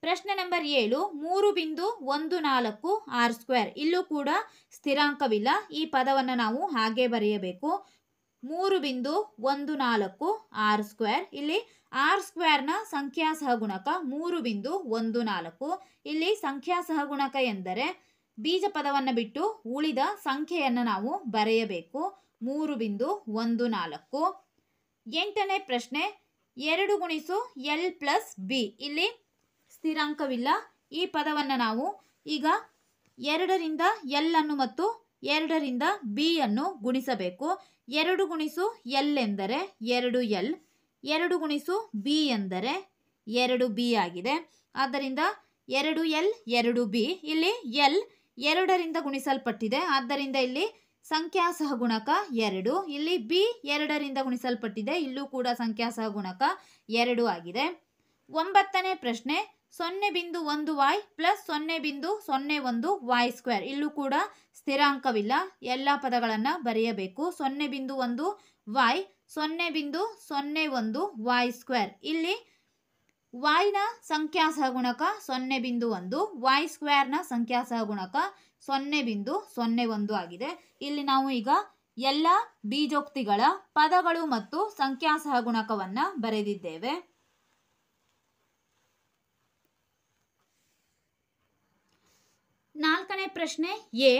ಪ್ರಶ್ನೆ ನಂಬರ್ 7, 3.14 r². ಇಲ್ಲೂ ಕೂಡ ಸ್ಥಿರಾಂಕವಿಲ್ಲ. ಈ ಪದವನ್ನು ನಾವು ಹಾಗೆ ಬರೆಯಬೇಕು. 3.14 r². ಇಲ್ಲಿ r²ನ ಸಂಖ್ಯಾ ಸಹಗುಣಕ 3.14. ಇಲ್ಲಿ ಸಂಖ್ಯಾ ಸಹಗುಣಕ ಎಂದರೆ ಬೀಜ ಪದವನ್ನು ಬಿಟ್ಟು ಉಳಿದ ಸಂಖ್ಯೆಯನ್ನು ನಾವು ಬರೆಯಬೇಕು. 3.14. 8ನೇ ಪ್ರಶ್ನೆ, 2 ಗುಣಿಸು l ಪ್ಲಸ್ ಬಿ. ಇಲ್ಲಿ ಸ್ಥಿರಾಂಕವಿಲ್ಲ. ಈ ಪದವನ್ನು ನಾವು ಈಗ 2ರಿಂದ l ಅನ್ನು ಮತ್ತು 2ರಿಂದ b ಅನ್ನು ಗುಣಿಸಬೇಕು. 2 ಗುಣಿಸು l ಎಂದರೆ 2l, 2 ಗುಣಿಸು b ಎಂದರೆ 2b ಆಗಿದೆ. ಆದ್ದರಿಂದ 2l 2b. ಇಲ್ಲಿ l 2ರಿಂದ ಗುಣಿಸಲ್ಪಟ್ಟಿದೆ, ಆದ್ದರಿಂದ ಇಲ್ಲಿ ಸಂಖ್ಯಾ ಸಹಗುಣಕ 2. ಇಲ್ಲಿ b 2ರಿಂದ ಗುಣಿಸಲ್ಪಟ್ಟಿದೆ, ಇಲ್ಲೂ ಕೂಡ ಸಂಖ್ಯಾ ಸಹಗುಣಕ 2 ಆಗಿದೆ. 9ನೇ ಪ್ರಶ್ನೆ, 0.1y ಪ್ಲಸ್ 0.01 y². ಇಲ್ಲೂ ಕೂಡ ಸ್ಥಿರಾಂಕವಿಲ್ಲ. ಎಲ್ಲ ಪದಗಳನ್ನು ಬರೆಯಬೇಕು. 0.1 y, 0.01 y². ಇಲ್ಲಿ y ನ ಸಂಖ್ಯಾ ಸಹಗುಣಕ 0.1, y²ನ ಸಂಖ್ಯಾ ಸಹಗುಣಕ 0.01 ಆಗಿದೆ. ಇಲ್ಲಿ ನಾವು ಈಗ ಎಲ್ಲ ಬೀಜೋಕ್ತಿಗಳ ಪದಗಳು ಮತ್ತು ಸಂಖ್ಯಾ ಸಹಗುಣಕವನ್ನು ಬರೆದಿದ್ದೇವೆ. 4ನೇ ಪ್ರಶ್ನೆ, ಎ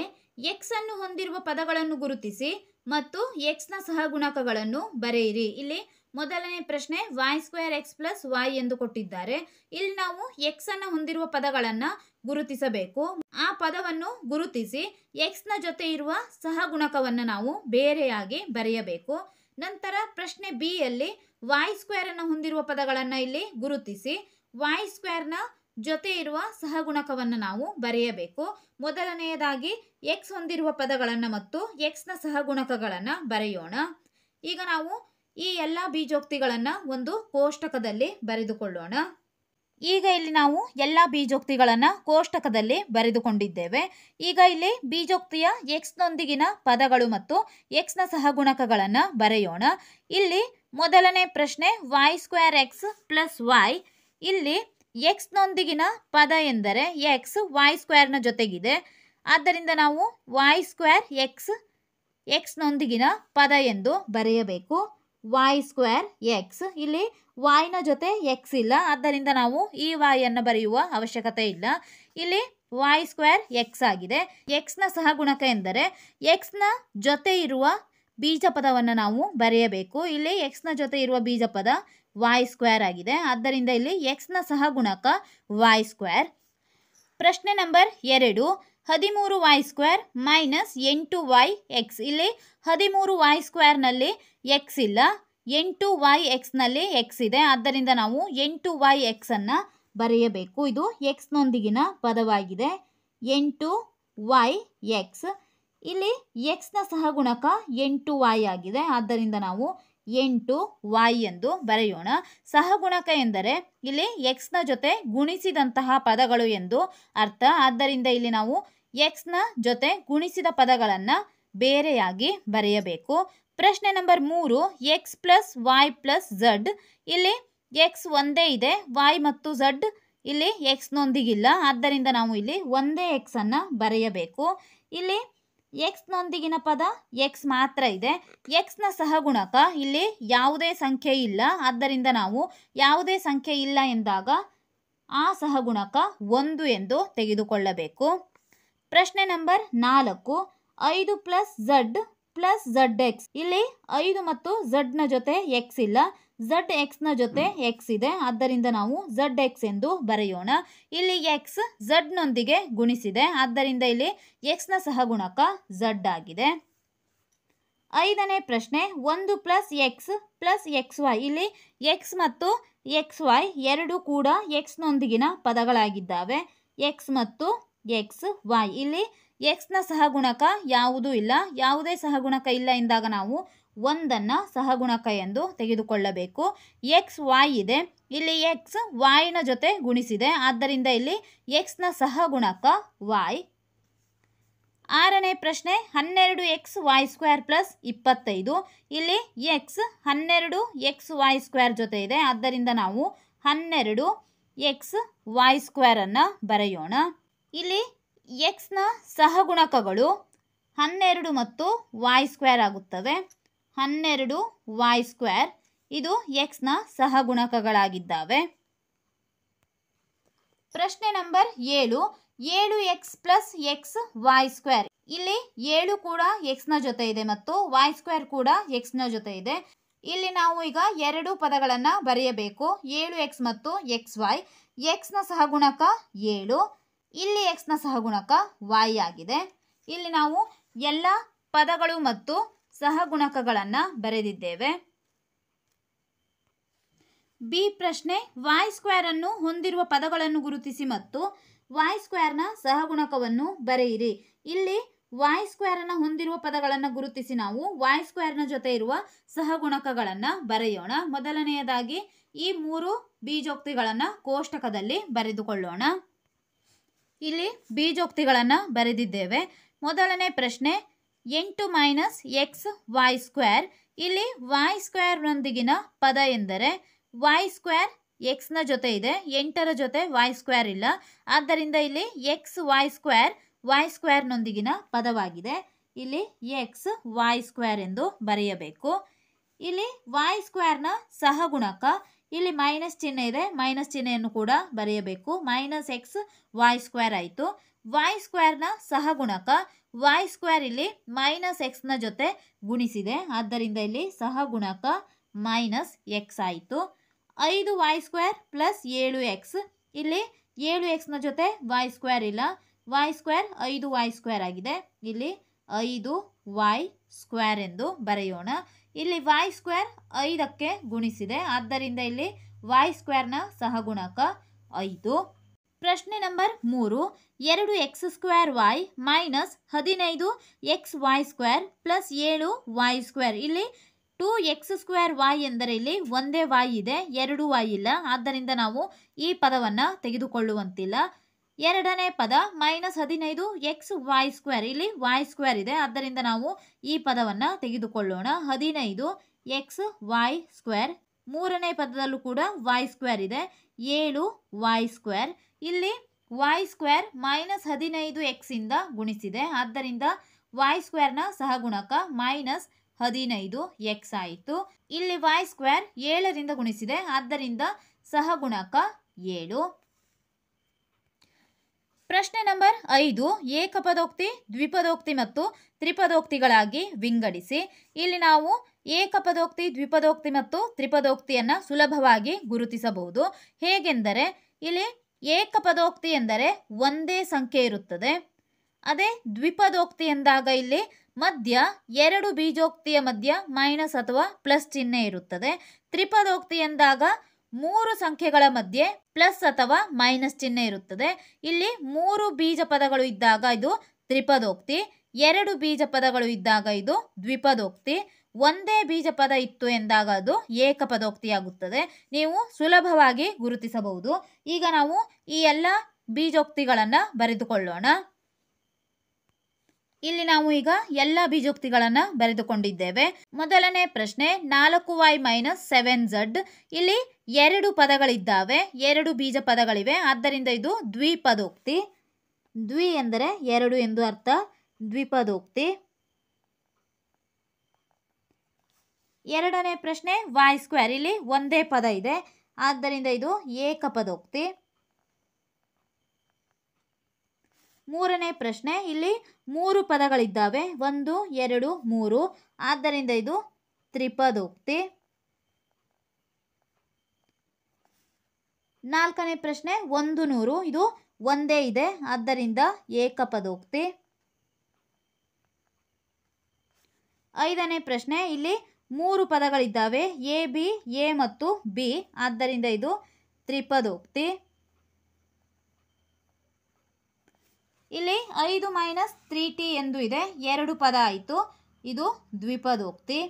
x ಅನ್ನು ಹೊಂದಿರುವ ಪದಗಳನ್ನು ಗುರುತಿಸಿ ಮತ್ತು x ನ ಸಹಗುಣಕಗಳನ್ನು ಬರೆಯಿರಿ. ಇಲ್ಲಿ ಮೊದಲನೇ ಪ್ರಶ್ನೆ y² x ಪ್ಲಸ್ y ಎಂದು ಕೊಟ್ಟಿದ್ದಾರೆ. ಇಲ್ಲಿ ನಾವು x ಅನ್ನು ಹೊಂದಿರುವ ಪದಗಳನ್ನು ಗುರುತಿಸಬೇಕು. ಆ ಪದವನ್ನು ಗುರುತಿಸಿ x ನ ಜೊತೆ ಇರುವ ಸಹಗುಣಕವನ್ನು ನಾವು ಬೇರೆಯಾಗಿ ಬರೆಯಬೇಕು. ನಂತರ ಪ್ರಶ್ನೆ ಬಿ ಯಲ್ಲಿ y² ಅನ್ನು ಹೊಂದಿರುವ ಪದಗಳನ್ನು ಇಲ್ಲಿ ಗುರುತಿಸಿ y²ನ ಜೊತೆ ಇರುವ ಸಹಗುಣಕವನ್ನು ನಾವು ಬರೆಯಬೇಕು. ಮೊದಲನೆಯದಾಗಿ x ಹೊಂದಿರುವ ಪದಗಳನ್ನು ಮತ್ತು x ನ ಸಹಗುಣಕಗಳನ್ನು ಬರೆಯೋಣ. ಈಗ ನಾವು ಈ ಎಲ್ಲ ಬೀಜೋಕ್ತಿಗಳನ್ನು ಒಂದು ಕೋಷ್ಟಕದಲ್ಲಿ ಬರೆದುಕೊಳ್ಳೋಣ. ಈಗ ಇಲ್ಲಿ ನಾವು ಎಲ್ಲ ಬೀಜೋಕ್ತಿಗಳನ್ನು ಕೋಷ್ಟಕದಲ್ಲಿ ಬರೆದುಕೊಂಡಿದ್ದೇವೆ. ಈಗ ಇಲ್ಲಿ ಬೀಜೋಕ್ತಿಯ x ನೊಂದಿಗಿನ ಪದಗಳು ಮತ್ತು x ನ ಸಹಗುಣಕಗಳನ್ನು ಬರೆಯೋಣ. ಇಲ್ಲಿ ಮೊದಲನೇ ಪ್ರಶ್ನೆ y² x ಪ್ಲಸ್ y. ಇಲ್ಲಿ x ನೊಂದಿಗಿನ ಪದ ಎಂದರೆ x y²ನ ಜೊತೆಗಿದೆ, ಆದ್ದರಿಂದ ನಾವು y² x ನೊಂದಿಗಿನ ಪದ ಎಂದು ಬರೆಯಬೇಕು. y² x. ಇಲ್ಲಿ y ನ ಜೊತೆ x ಇಲ್ಲ, ಆದ್ದರಿಂದ ನಾವು ಈ y ಅನ್ನು ಬರೆಯುವ ಅವಶ್ಯಕತೆ ಇಲ್ಲ. ಇಲ್ಲಿ y² x ಆಗಿದೆ. x ನ ಸಹಗುಣಕ ಎಂದರೆ x ನ ಜೊತೆ ಇರುವ ಬೀಜ ಪದವನ್ನು ನಾವು ಬರೆಯಬೇಕು. ಇಲ್ಲಿ x ನ ಜೊತೆ ಇರುವ ಬೀಜ ಪದ y² ಆಗಿದೆ, ಆದ್ದರಿಂದ ಇಲ್ಲಿ x ನ ಸಹಗುಣಕ y². ಪ್ರಶ್ನೆ number 2, 13y² minus 8y x. ಇಲ್ಲಿ 13y²ನಲ್ಲಿ x ಇಲ್ಲ, 8y x ನಲ್ಲಿ x ಇದೆ, ಆದ್ದರಿಂದ ನಾವು 8y x ಅನ್ನು ಬರೆಯಬೇಕು. ಇದು x ನೊಂದಿಗಿನ ಪದವಾಗಿದೆ. 8y x. ಇಲ್ಲಿ x ನ ಸಹಗುಣಕ 8y ಆಗಿದೆ, ಆದ್ದರಿಂದ ನಾವು 8y ಎಂದು ಬರೆಯೋಣ. ಸಹಗುಣಕ ಎಂದರೆ ಇಲ್ಲಿ x ನ ಜೊತೆ ಗುಣಿಸಿದಂತಹ ಪದಗಳು ಎಂದು ಅರ್ಥ, ಆದ್ದರಿಂದ ಇಲ್ಲಿ ನಾವು x ನ ಜೊತೆ ಗುಣಿಸಿದ ಪದಗಳನ್ನು ಬೇರೆಯಾಗಿ ಬರೆಯಬೇಕು. ಪ್ರಶ್ನೆ number 3, x plus y plus z. ಇಲ್ಲಿ x ಒಂದೇ ಇದೆ, y ಮತ್ತು z ಇಲ್ಲಿ x ನೊಂದಿಗಿಲ್ಲ, ಆದ್ದರಿಂದ ನಾವು ಇಲ್ಲಿ ಒಂದೇ x ಅನ್ನು ಬರೆಯಬೇಕು. ಇಲ್ಲಿ x ನೊಂದಿಗಿನ ಪದ x ಮಾತ್ರ ಇದೆ. x ನ ಸಹಗುಣಕ ಇಲ್ಲಿ ಯಾವುದೇ ಸಂಖ್ಯೆ ಇಲ್ಲ, ಆದ್ದರಿಂದ ನಾವು ಯಾವುದೇ ಸಂಖ್ಯೆ ಇಲ್ಲ ಎಂದಾಗ ಆ ಸಹಗುಣಕ 1 ಎಂದು ತೆಗೆದುಕೊಳ್ಳಬೇಕು. ಪ್ರಶ್ನೆ number 4, 5 plus z plus zx. ಇಲ್ಲಿ 5 ಮತ್ತು z ನ ಜೊತೆ x ಇಲ್ಲ, zx ನ ಜೊತೆ x ಇದೆ, ಆದ್ದರಿಂದ ನಾವು zx ಎಂದು ಬರೆಯೋಣ. ಇಲ್ಲಿ x z ನೊಂದಿಗೆ ಗುಣಿಸಿದೆ, ಆದ್ದರಿಂದ ಇಲ್ಲಿ x ನ ಸಹಗುಣಕ z ಆಗಿದೆ. ಐದನೇ ಪ್ರಶ್ನೆ 1 plus X plus X Y. ಇಲ್ಲಿ ಎಕ್ಸ್ ಮತ್ತು ಎಕ್ಸ್ ವೈ ಎರಡು ಕೂಡ ಎಕ್ಸ್ನೊಂದಿಗಿನ ಪದಗಳಾಗಿದ್ದಾವೆ. ಎಕ್ಸ್ ಮತ್ತು ಎಕ್ಸ್ ವೈ. ಇಲ್ಲಿ ಎಕ್ಸ್ನ ಸಹಗುಣಕ ಯಾವುದೂ ಇಲ್ಲ. ಯಾವುದೇ ಸಹಗುಣಕ ಇಲ್ಲ ಎಂದಾಗ ನಾವು ಒಂದನ್ನು ಸಹಗುಣಕ ಎಂದು ತೆಗೆದುಕೊಳ್ಳಬೇಕು. ಎಕ್ಸ್ ವೈ ಇದೆ. ಇಲ್ಲಿ ಎಕ್ಸ್ ವೈನ ಜೊತೆ ಗುಣಿಸಿದೆ, ಆದ್ದರಿಂದ ಇಲ್ಲಿ ಎಕ್ಸ್ನ ಸಹಗುಣಕ ವೈ. ಆರನೇ ಪ್ರಶ್ನೆ 12 ಎಕ್ಸ್ ವೈ ಸ್ಕ್ವೇರ್ ಪ್ಲಸ್ 25. ಇಲ್ಲಿ ಎಕ್ಸ್ 12 ಎಕ್ಸ್ ವೈ ಸ್ಕ್ವೇರ್ ಜೊತೆ ಇದೆ, ಆದ್ದರಿಂದ ನಾವು 12 ಎಕ್ಸ್ ವೈ ಸ್ಕ್ವೇರನ್ನು ಬರೆಯೋಣ. ಇಲ್ಲಿ ಎಕ್ಸ್ನ ಸಹಗುಣಕಗಳು 12 ಮತ್ತು ವೈ ಸ್ಕ್ವೇರ್ ಆಗುತ್ತವೆ. 12 ವೈ ಸ್ಕ್ವೇರ್ ಇದು ಎಕ್ಸ್ನ ಸಹಗುಣಕಗಳಾಗಿದ್ದಾವೆ. ಪ್ರಶ್ನೆ number 7 X plus X Y square. ಇಲ್ಲಿ 7 ಕೂಡ ಎಕ್ಸ್ನ ಜೊತೆ ಇದೆ ಮತ್ತು ವೈ ಸ್ಕ್ವೇರ್ ಕೂಡ ಎಕ್ಸ್ನ ಜೊತೆ ಇದೆ. ಇಲ್ಲಿ ನಾವು ಈಗ ಎರಡು ಪದಗಳನ್ನು ಬರೆಯಬೇಕು, 7x ಮತ್ತು ಎಕ್ಸ್ ವೈ. ಎಕ್ಸ್ನ ಸಹಗುಣಕ 7, ಇಲ್ಲಿ ಎಕ್ಸ್ನ ಸಹಗುಣಕ ವೈ ಆಗಿದೆ. ಇಲ್ಲಿ ನಾವು ಎಲ್ಲ ಪದಗಳು ಮತ್ತು ಸಹಗುಣಕಗಳನ್ನು ಬರೆದಿದ್ದೇವೆ. ಬಿ ಪ್ರಶ್ನೆ ವೈ ಸ್ಕ್ವೇರ್ ಅನ್ನು ಹೊಂದಿರುವ ಪದಗಳನ್ನು ಗುರುತಿಸಿ ಮತ್ತು ವೈ ಸ್ಕ್ವೇರ್ನ ಸಹಗುಣಕವನ್ನು ಬರೆಯಿರಿ. ಇಲ್ಲಿ ವೈ ಸ್ಕ್ವೇರನ್ನು ಹೊಂದಿರುವ ಪದಗಳನ್ನು ಗುರುತಿಸಿ ನಾವು ವೈ ಸ್ಕ್ವೇರ್ನ ಜೊತೆ ಇರುವ ಸಹಗುಣಕಗಳನ್ನು ಬರೆಯೋಣ. ಮೊದಲನೆಯದಾಗಿ ಈ 3 ಬೀಜೋಕ್ತಿಗಳನ್ನು ಕೋಷ್ಟಕದಲ್ಲಿ ಬರೆದುಕೊಳ್ಳೋಣ. ಇಲ್ಲಿ ಬೀಜೋಕ್ತಿಗಳನ್ನು ಬರೆದಿದ್ದೇವೆ. ಮೊದಲನೇ ಪ್ರಶ್ನೆ 8 ಮೈನಸ್ ಎಕ್ಸ್ ವೈ ಸ್ಕ್ವೇರ್. ಇಲ್ಲಿ ವೈ ಸ್ಕ್ವೇರ್ನೊಂದಿಗಿನ ಪದ ಎಂದರೆ ವೈ ಸ್ಕ್ವೇರ್ ಎಕ್ಸ್ನ ಜೊತೆ ಇದೆ, 8ರ ಜೊತೆ ವೈ ಸ್ಕ್ವೇರ್ ಇಲ್ಲ, ಆದ್ದರಿಂದ ಇಲ್ಲಿ ಎಕ್ಸ್ ವೈ ಸ್ಕ್ವೇರ್ನೊಂದಿಗಿನ ಪದವಾಗಿದೆ. ಇಲ್ಲಿ ಎಕ್ಸ್ ವೈ ಸ್ಕ್ವೇರ್ ಎಂದು ಬರೆಯಬೇಕು. ಇಲ್ಲಿ ವೈ ಸ್ಕ್ವೇರ್ನ ಸಹಗುಣಕ, ಇಲ್ಲಿ ಮೈನಸ್ ಚಿಹ್ನೆ ಇದೆ, ಮೈನಸ್ ಚಿಹ್ನೆಯನ್ನು ಕೂಡ ಬರೆಯಬೇಕು. ಮೈನಸ್ ಎಕ್ಸ್ ವೈ ಸ್ಕ್ವೇರ್ ಆಯಿತು. ವೈ ಸ್ಕ್ವೇರ್ನ ಸಹಗುಣಕ ವೈ ಸ್ಕ್ವೇರ್ ಇಲ್ಲಿ ಮೈನಸ್ ಎಕ್ಸ್ನ ಜೊತೆ ಗುಣಿಸಿದೆ, ಆದ್ದರಿಂದ ಇಲ್ಲಿ ಸಹಗುಣಕ ಮೈನಸ್ ಎಕ್ಸ್ ಆಯಿತು. 5 ವೈ ಸ್ಕ್ವೇರ್ ಪ್ಲಸ್ 7x. ಇಲ್ಲಿ 7xನ ಜೊತೆ ವೈ ಸ್ಕ್ವೇರ್ ಇಲ್ಲ, ವೈ ಸ್ಕ್ವೇರ್ 5 ವೈ ಸ್ಕ್ವೇರ್ ಆಗಿದೆ. ಇಲ್ಲಿ 5 ವೈ ಸ್ಕ್ವೇರ್ ಎಂದು ಬರೆಯೋಣ. ಇಲ್ಲಿ ವೈ ಸ್ಕ್ವೇರ್ 5ಕ್ಕೆ ಗುಣಿಸಿದೆ, ಆದ್ದರಿಂದ ಇಲ್ಲಿ ವೈ ಸ್ಕ್ವೇರ್ನ ಸಹಗುಣಕ 5. ಪ್ರಶ್ನೆ number 3 2x square Y minus 15 X Y square plus 7 Y square. ಇಲ್ಲಿ 2x ಸ್ಕ್ವೇರ್ ವೈ ಎಂದರೆ ಇಲ್ಲಿ ಒಂದೇ ವೈ ಇದೆ, 2 ವೈ ಇಲ್ಲ, ಆದ್ದರಿಂದ ನಾವು ಈ ಪದವನ್ನು ತೆಗೆದುಕೊಳ್ಳುವಂತಿಲ್ಲ. ಎರಡನೇ ಪದ ಮೈನಸ್ 15 ಎಕ್ಸ್ ವೈ ಸ್ಕ್ವೇರ್. ಇಲ್ಲಿ ವೈ ಸ್ಕ್ವೇರ್ ಇದೆ, ಆದ್ದರಿಂದ ನಾವು ಈ ಪದವನ್ನು ತೆಗೆದುಕೊಳ್ಳೋಣ. 15 ಎಕ್ಸ್ ವೈ ಸ್ಕ್ವೇರ್. ಮೂರನೇ ಪದದಲ್ಲೂ ಕೂಡ ವೈ ಸ್ಕ್ವೇರ್ ಇದೆ, 7 ವೈ ಸ್ಕ್ವೇರ್. ಇಲ್ಲಿ ವೈ ಸ್ಕ್ವೇರ್ ಮೈನಸ್ 15 ಎಕ್ಸಿಂದ ಗುಣಿಸಿದೆ, ಆದ್ದರಿಂದ ವೈ ಸ್ಕ್ವೇರ್ನ ಸಹಗುಣಕ ಮೈನಸ್ 15 ಎಕ್ಸ್ ಆಯಿತು. ಇಲ್ಲಿ ವೈ ಸ್ಕ್ವೇರ್ 7ರಿಂದ ಗುಣಿಸಿದೆ, ಆದ್ದರಿಂದ ಸಹಗುಣಕ 7. ಪ್ರಶ್ನೆ ನಂಬರ್ 5 ಏಕಪದೋಕ್ತಿ, ದ್ವಿಪದೋಕ್ತಿ ಮತ್ತು ತ್ರಿಪದೋಕ್ತಿಗಳಾಗಿ ವಿಂಗಡಿಸಿ. ಇಲ್ಲಿ ನಾವು ಏಕಪದೋಕ್ತಿ, ದ್ವಿಪದೋಕ್ತಿ ಮತ್ತು ತ್ರಿಪದೋಕ್ತಿಯನ್ನು ಸುಲಭವಾಗಿ ಗುರುತಿಸಬಹುದು. ಹೇಗೆಂದರೆ ಇಲ್ಲಿ ಏಕಪದೋಕ್ತಿ ಎಂದರೆ ಒಂದೇ ಸಂಖ್ಯೆ ಇರುತ್ತದೆ. ಅದೇ ದ್ವಿಪದೋಕ್ತಿ ಎಂದಾಗ ಇಲ್ಲಿ ಮಧ್ಯ 2 ಬೀಜೋಕ್ತಿಯ ಮಧ್ಯ ಮೈನಸ್ ಅಥವಾ ಪ್ಲಸ್ ಚಿಹ್ನೆ ಇರುತ್ತದೆ. ತ್ರಿಪದೋಕ್ತಿ ಎಂದಾಗ 3 ಸಂಖ್ಯೆಗಳ ಮಧ್ಯೆ ಪ್ಲಸ್ ಅಥವಾ ಮೈನಸ್ ಚಿಹ್ನೆ ಇರುತ್ತದೆ. ಇಲ್ಲಿ 3 ಬೀಜ ಪದಗಳು ಇದ್ದಾಗ ಇದು ತ್ರಿಪದೋಕ್ತಿ, 2 ಬೀಜ ಪದಗಳು ಇದ್ದಾಗ ಇದು ದ್ವಿಪದೋಕ್ತಿ, ಒಂದೇ ಬೀಜ ಪದ ಇತ್ತು ಎಂದಾಗ ಅದು ಏಕಪದೋಕ್ತಿಯಾಗುತ್ತದೆ. ನೀವು ಸುಲಭವಾಗಿ ಗುರುತಿಸಬಹುದು. ಈಗ ನಾವು ಈ ಎಲ್ಲ ಬೀಜೋಕ್ತಿಗಳನ್ನು ಬರೆದುಕೊಳ್ಳೋಣ. ಇಲ್ಲಿ ನಾವು ಈಗ ಎಲ್ಲ ಬೀಜೋಕ್ತಿಗಳನ್ನು ಬರೆದುಕೊಂಡಿದ್ದೇವೆ. ಮೊದಲನೇ ಪ್ರಶ್ನೆ 4y ಮೈನಸ್ 7z. ಇಲ್ಲಿ 2 ಪದಗಳಿದ್ದಾವೆ, 2 ಬೀಜ ಪದಗಳಿವೆ, ಆದ್ದರಿಂದ ಇದು ದ್ವಿಪದೋಕ್ತಿ. ದ್ವಿ ಎಂದರೆ 2 ಎಂದು ಅರ್ಥ, ದ್ವಿಪದೋಕ್ತಿ. ಎರಡನೇ ಪ್ರಶ್ನೆ ವೈ ಸ್ಕ್ವೇರ್. ಇಲ್ಲಿ ಒಂದೇ ಪದ ಇದೆ, ಆದ್ದರಿಂದ ಇದು ಏಕಪದೋಕ್ತಿ. ಮೂರನೇ ಪ್ರಶ್ನೆ ಇಲ್ಲಿ 3 ಪದಗಳಿದ್ದಾವೆ, 1 2 3, ಆದ್ದರಿಂದ ಇದು ತ್ರಿಪದೋಕ್ತಿ. ನಾಲ್ಕನೇ ಪ್ರಶ್ನೆ 100, ಇದು ಒಂದೇ ಇದೆ, ಆದ್ದರಿಂದ ಏಕಪದೋಕ್ತಿ. ಐದನೇ ಪ್ರಶ್ನೆ, ಇಲ್ಲಿ 3 ಪದಗಳಿದ್ದಾವೆ, ಎ ಬಿ, ಎ ಮತ್ತು ಬಿ, ಆದ್ದರಿಂದ ಇದು ತ್ರಿಪದೋಕ್ತಿ. ಇಲ್ಲಿ 5 ಮೈನಸ್ 3t ಎಂದು ಇದೆ, 2 ಪದ ಆಯಿತು, ಇದು ದ್ವಿಪದೋಕ್ತಿ.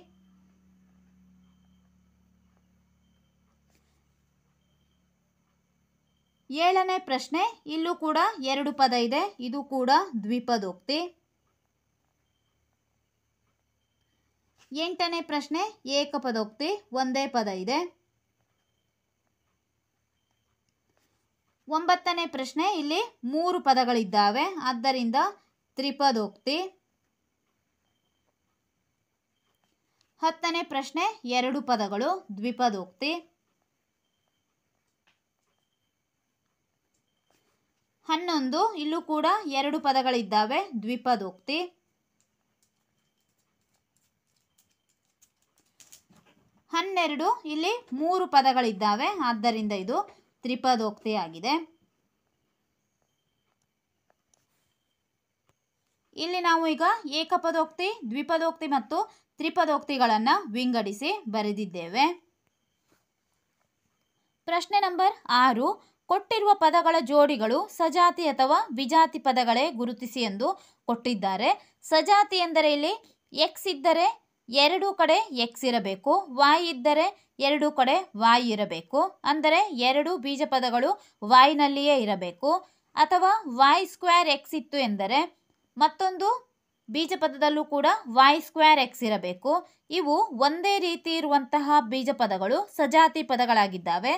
ಏಳನೇ ಪ್ರಶ್ನೆ, ಇಲ್ಲೂ ಕೂಡ 2 ಪದ ಇದೆ, ಇದು ಕೂಡ ದ್ವಿಪದೋಕ್ತಿ. ಎಂಟನೇ ಪ್ರಶ್ನೆ, ಏಕಪದೋಕ್ತಿ, ಒಂದೇ ಪದ ಇದೆ. ಒಂಬತ್ತನೇ ಪ್ರಶ್ನೆ, ಇಲ್ಲಿ 3 ಪದಗಳಿದ್ದಾವೆ, ಆದ್ದರಿಂದ ತ್ರಿಪದೋಕ್ತಿ. ಹತ್ತನೇ ಪ್ರಶ್ನೆ, 2 ಪದಗಳು, ದ್ವಿಪದೋಕ್ತಿ. 11, ಇಲ್ಲೂ ಕೂಡ 2 ಪದಗಳಿದ್ದಾವೆ, ದ್ವಿಪದೋಕ್ತಿ. 12, ಇಲ್ಲಿ 3 ಪದಗಳಿದ್ದಾವೆ, ಆದ್ದರಿಂದ ಇದು ತ್ರಿಪದೋಕ್ತಿ ಆಗಿದೆ. ಇಲ್ಲಿ ನಾವು ಈಗ ಏಕಪದೋಕ್ತಿ, ದ್ವಿಪದೋಕ್ತಿ ಮತ್ತು ತ್ರಿಪದೋಕ್ತಿಗಳನ್ನು ವಿಂಗಡಿಸಿ ಬರೆದಿದ್ದೇವೆ. ಪ್ರಶ್ನೆ ನಂಬರ್ 6, ಕೊಟ್ಟಿರುವ ಪದಗಳ ಜೋಡಿಗಳು ಸಜಾತಿ ಅಥವಾ ವಿಜಾತಿ ಪದಗಳೇ ಗುರುತಿಸಿ ಎಂದು ಕೊಟ್ಟಿದ್ದಾರೆ. ಸಜಾತಿ ಎಂದರೆ ಇಲ್ಲಿ ಎಕ್ಸ್ ಇದ್ದರೆ 2 ಕಡೆ ಎಕ್ಸ್ ಇರಬೇಕು, ವಾಯ್ ಇದ್ದರೆ 2 ಕಡೆ ವಾಯ್ ಇರಬೇಕು, ಅಂದರೆ 2 ಬೀಜ ಪದಗಳು ವಾಯ್ನಲ್ಲಿಯೇ ಇರಬೇಕು. ಅಥವಾ ವಾಯ್ ಸ್ಕ್ವೇರ್ ಎಕ್ಸ್ ಇತ್ತು ಎಂದರೆ ಮತ್ತೊಂದು ಬೀಜ ಪದದಲ್ಲೂ ಕೂಡ ವಾಯ್ ಸ್ಕ್ವೇರ್ ಎಕ್ಸ್ ಇರಬೇಕು. ಇವು ಒಂದೇ ರೀತಿ ಇರುವಂತಹ ಬೀಜ ಪದಗಳು ಸಜಾತಿ ಪದಗಳಾಗಿದ್ದಾವೆ.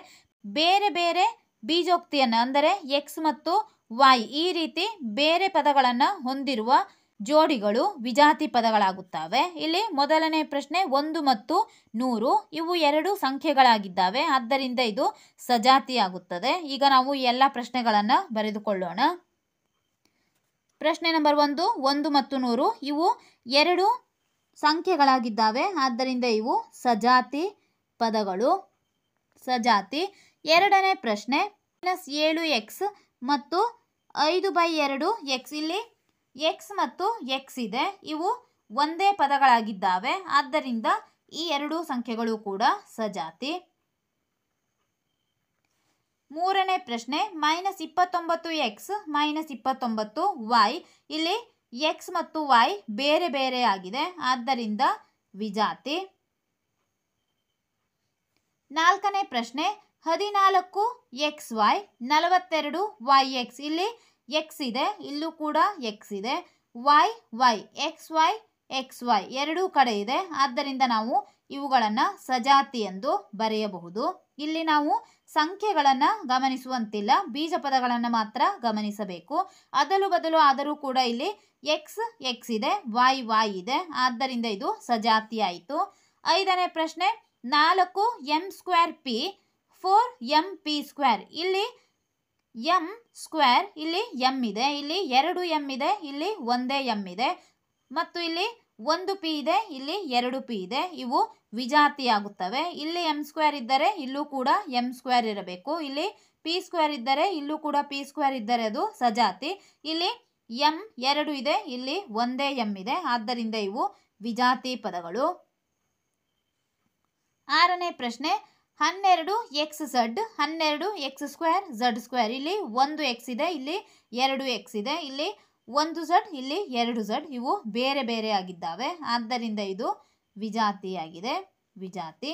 ಬೇರೆ ಬೇರೆ ಬೀಜೋಕ್ತಿಯನ್ನು ಅಂದರೆ ಎಕ್ಸ್ ಮತ್ತು ವಾಯ್ ಈ ರೀತಿ ಬೇರೆ ಪದಗಳನ್ನು ಹೊಂದಿರುವ ಜೋಡಿಗಳು ವಿಜಾತಿ ಪದಗಳಾಗುತ್ತವೆ. ಇಲ್ಲಿ ಮೊದಲನೇ ಪ್ರಶ್ನೆ, 1 ಮತ್ತು 100 ಇವು 2 ಸಂಖ್ಯೆಗಳಾಗಿದ್ದಾವೆ, ಆದ್ದರಿಂದ ಇದು ಸಜಾತಿ ಆಗುತ್ತದೆ. ಈಗ ನಾವು ಎಲ್ಲ ಪ್ರಶ್ನೆಗಳನ್ನು ಬರೆದುಕೊಳ್ಳೋಣ. ಪ್ರಶ್ನೆ ನಂಬರ್ 1, 1 ಮತ್ತು 100 ಇವು 2 ಸಂಖ್ಯೆಗಳಾಗಿದ್ದಾವೆ, ಆದ್ದರಿಂದ ಇವು ಸಜಾತಿ ಪದಗಳು, ಸಜಾತಿ. ಎರಡನೇ ಪ್ರಶ್ನೆ, -7x ಮತ್ತು 5/2x, ಇಲ್ಲಿ x ಮತ್ತು x ಇದೆ, ಇವು ಒಂದೇ ಪದಗಳಾಗಿದ್ದಾವೆ, ಆದ್ದರಿಂದ ಈ 2 ಸಂಖ್ಯೆಗಳು ಕೂಡ ಸಜಾತಿ. ಮೂರನೇ ಪ್ರಶ್ನೆ, -29x -29y, ಇಲ್ಲಿ x ಮತ್ತು y ಬೇರೆ ಬೇರೆ ಆಗಿದೆ, ಆದ್ದರಿಂದ ವಿಜಾತಿ. ನಾಲ್ಕನೇ ಪ್ರಶ್ನೆ, 14xy 42yx, ಇಲ್ಲಿ x ಇದೆ, ಇಲ್ಲೂ ಕೂಡ x ಇದೆ, y xy xy ಎರಡೂ ಕಡೆ ಇದೆ, ಆದ್ದರಿಂದ ನಾವು ಇವುಗಳನ್ನು ಸಜಾತಿ ಎಂದು ಬರೆಯಬಹುದು. ಇಲ್ಲಿ ನಾವು ಸಂಖ್ಯೆಗಳನ್ನು ಗಮನಿಸುವಂತಿಲ್ಲ, ಬೀಜ ಪದಗಳನ್ನು ಮಾತ್ರ ಗಮನಿಸಬೇಕು. ಅದಲು ಬದಲು ಆದರೂ ಕೂಡ ಇಲ್ಲಿ x ಇದೆ, y ಇದೆ, ಆದ್ದರಿಂದ ಇದು ಸಜಾತಿ ಆಯಿತು. ಐದನೇ ಪ್ರಶ್ನೆ, 4m²p 4mp², ಇಲ್ಲಿ m ಸ್ಕ್ವೇರ್, ಇಲ್ಲಿ m ಇದೆ, ಇಲ್ಲಿ 2 m ಇದೆ, ಇಲ್ಲಿ ಒಂದೇ m ಇದೆ, ಮತ್ತು ಇಲ್ಲಿ 1 p ಇದೆ, ಇಲ್ಲಿ 2 p ಇದೆ, ಇವು ವಿಜಾತಿಯಾಗುತ್ತವೆ. ಇಲ್ಲಿ m² ಇದ್ದರೆ ಇಲ್ಲೂ ಕೂಡ m² ಇರಬೇಕು, ಇಲ್ಲಿ p² ಇದ್ದರೆ ಇಲ್ಲೂ ಕೂಡ p² ಇದ್ದರೆ ಅದು ಸಜಾತಿ. ಇಲ್ಲಿ m 2 ಇದೆ, ಇಲ್ಲಿ ಒಂದೇ m ಇದೆ, ಆದ್ದರಿಂದ ಇವು ವಿಜಾತಿ ಪದಗಳು. ಆರನೇ ಪ್ರಶ್ನೆ, 12xz 12x² z², ಇಲ್ಲಿ 1x ಇದೆ, ಇಲ್ಲಿ 2x ಇದೆ, ಇಲ್ಲಿ 1z, ಇಲ್ಲಿ 2z, ಇವು ಬೇರೆ ಬೇರೆ ಆಗಿದ್ದಾವೆ, ಆದ್ದರಿಂದ ಇದು ವಿಜಾತಿಯಾಗಿದೆ, ವಿಜಾತಿ.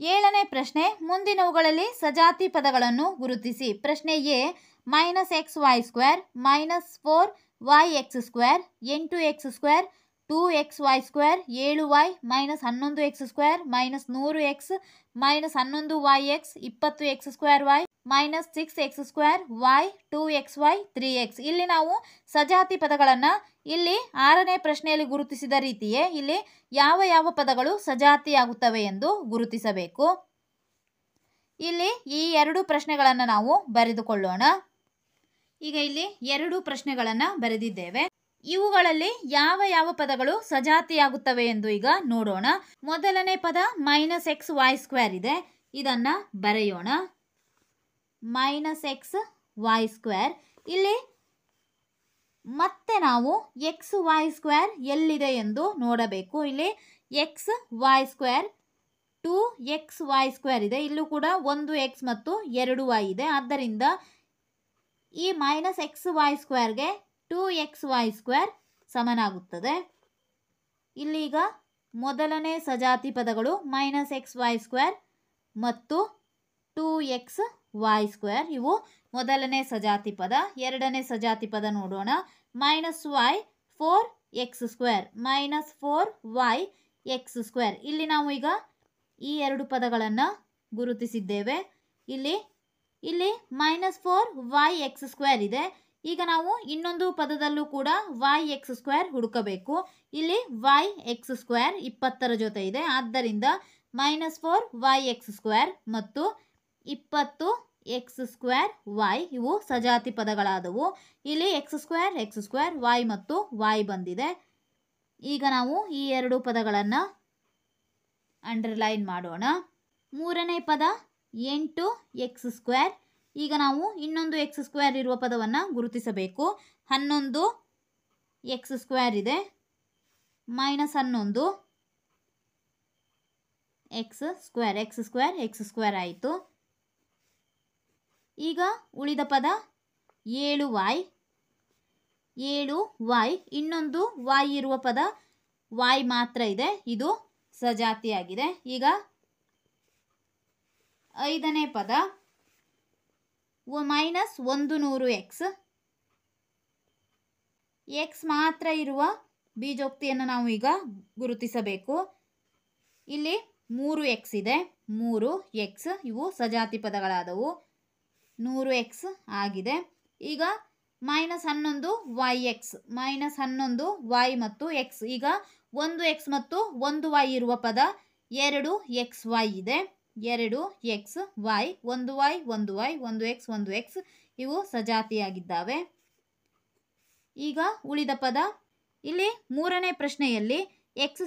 ಏಳನೇ ಪ್ರಶ್ನೆ, ಮುಂದಿನವುಗಳಲ್ಲಿ ಸಜಾತಿ ಪದಗಳನ್ನು ಗುರುತಿಸಿ. ಪ್ರಶ್ನೆ A, -xy² -4yx² 8x² 2xy² 7y -11x² -100x -11yx 20x²y -6x² y 2xy 3x. ಇಲ್ಲಿ ನಾವು ಸಜಾತಿ ಪದಗಳನ್ನು ಇಲ್ಲಿ 6ನೇ ಪ್ರಶ್ನೆಯಲ್ಲಿ ಗುರುತಿಸಿದ ರೀತಿಯೇ ಇಲ್ಲಿ ಯಾವ ಯಾವ ಪದಗಳು ಸಜಾತಿಯಾಗುತ್ತವೆ ಎಂದು ಗುರುತಿಸಬೇಕು. ಇಲ್ಲಿ ಈ 2 ಪ್ರಶ್ನೆಗಳನ್ನು ನಾವು ಬರೆದುಕೊಳ್ಳೋಣ. ಈಗ ಇಲ್ಲಿ 2 ಪ್ರಶ್ನೆಗಳನ್ನು ಬರೆದಿದ್ದೇವೆ. ಇವುಗಳಲ್ಲಿ ಯಾವ ಯಾವ ಪದಗಳು ಸಜಾತಿಯಾಗುತ್ತವೆ ಎಂದು ಈಗ ನೋಡೋಣ. ಮೊದಲನೇ ಪದ -xy² ಇದೆ, ಇದನ್ನು ಬರೆಯೋಣ. -xy², ಇಲ್ಲಿ ಮತ್ತೆ ನಾವು ಎಕ್ಸ್ ವೈ ಸ್ಕ್ವೇರ್ ಎಲ್ಲಿದೆ ಎಂದು ನೋಡಬೇಕು. ಇಲ್ಲಿ ಎಕ್ಸ್ ವೈ ಸ್ಕ್ವೇರ್ 2xy² ಇದೆ. ಇಲ್ಲೂ ಕೂಡ 1x ಮತ್ತು 2y ಇದೆ. ಆದ್ದರಿಂದ ಈ -xy²ಗೆ 2xy² ಸಮನಾಗುತ್ತದೆ. ಇಲ್ಲೀಗ ಮೊದಲನೇ ಸಜಾತಿ ಪದಗಳು -xy² ಮತ್ತು 2xy². ಇವು ಮೊದಲನೇ ಸಜಾತಿ ಪದ. ಎರಡನೇ ಸಜಾತಿ ಪದ ನೋಡೋಣ. -y 4x² -4yx². ಇಲ್ಲಿ ನಾವು ಈಗ ಈ ಎರಡು ಪದಗಳನ್ನು ಗುರುತಿಸಿದ್ದೇವೆ. ಇಲ್ಲಿ -4yx² ಇದೆ. ಈಗ ನಾವು ಇನ್ನೊಂದು ಪದದಲ್ಲೂ ಕೂಡ yx² ಹುಡುಕಬೇಕು. ಇಲ್ಲಿ yx² 20ರ ಜೊತೆ ಇದೆ. ಆದ್ದರಿಂದ -4yx² ಮತ್ತು 20x²y ಇವು ಸಜಾತಿ ಪದಗಳಾದವು. ಇಲ್ಲಿ x² y ಮತ್ತು y ಬಂದಿದೆ. ಈಗ ನಾವು ಈ ಎರಡು ಪದಗಳನ್ನು ಅಂಡರ್ಲೈನ್ ಮಾಡೋಣ. ಮೂರನೇ ಪದ 8x². ಈಗ ನಾವು ಇನ್ನೊಂದು x² ಇರುವ ಪದವನ್ನು ಗುರುತಿಸಬೇಕು. 11x² ಇದೆ. -11 x² ಆಯಿತು. ಈಗ ಉಳಿದ ಪದ 7y. ಇನ್ನೊಂದು y ಇರುವ ಪದ y ಮಾತ್ರ ಇದೆ. ಇದು ಸಜಾತಿಯಾಗಿದೆ. ಈಗ ಐದನೇ ಪದ -100x. x ಮಾತ್ರ ಇರುವ ಬೀಜೋಕ್ತಿಯನ್ನು ನಾವು ಈಗ ಗುರುತಿಸಬೇಕು. ಇಲ್ಲಿ 3x ಇದೆ. 3x ಇವು ಸಜಾತಿ ಪದಗಳಾದವು. 100x ಆಗಿದೆ. ಈಗ -11yx -11y ಮತ್ತು x. ಈಗ 1x ಮತ್ತು 1y ಇರುವ ಪದ 2xy ಇದೆ. 2xy 1y 1y 1x 1x ಇವು ಸಜಾತಿಯಾಗಿದ್ದಾವೆ. ಈಗ ಉಳಿದ ಪದ ಇಲ್ಲಿ ಮೂರನೇ ಪ್ರಶ್ನೆಯಲ್ಲಿ x²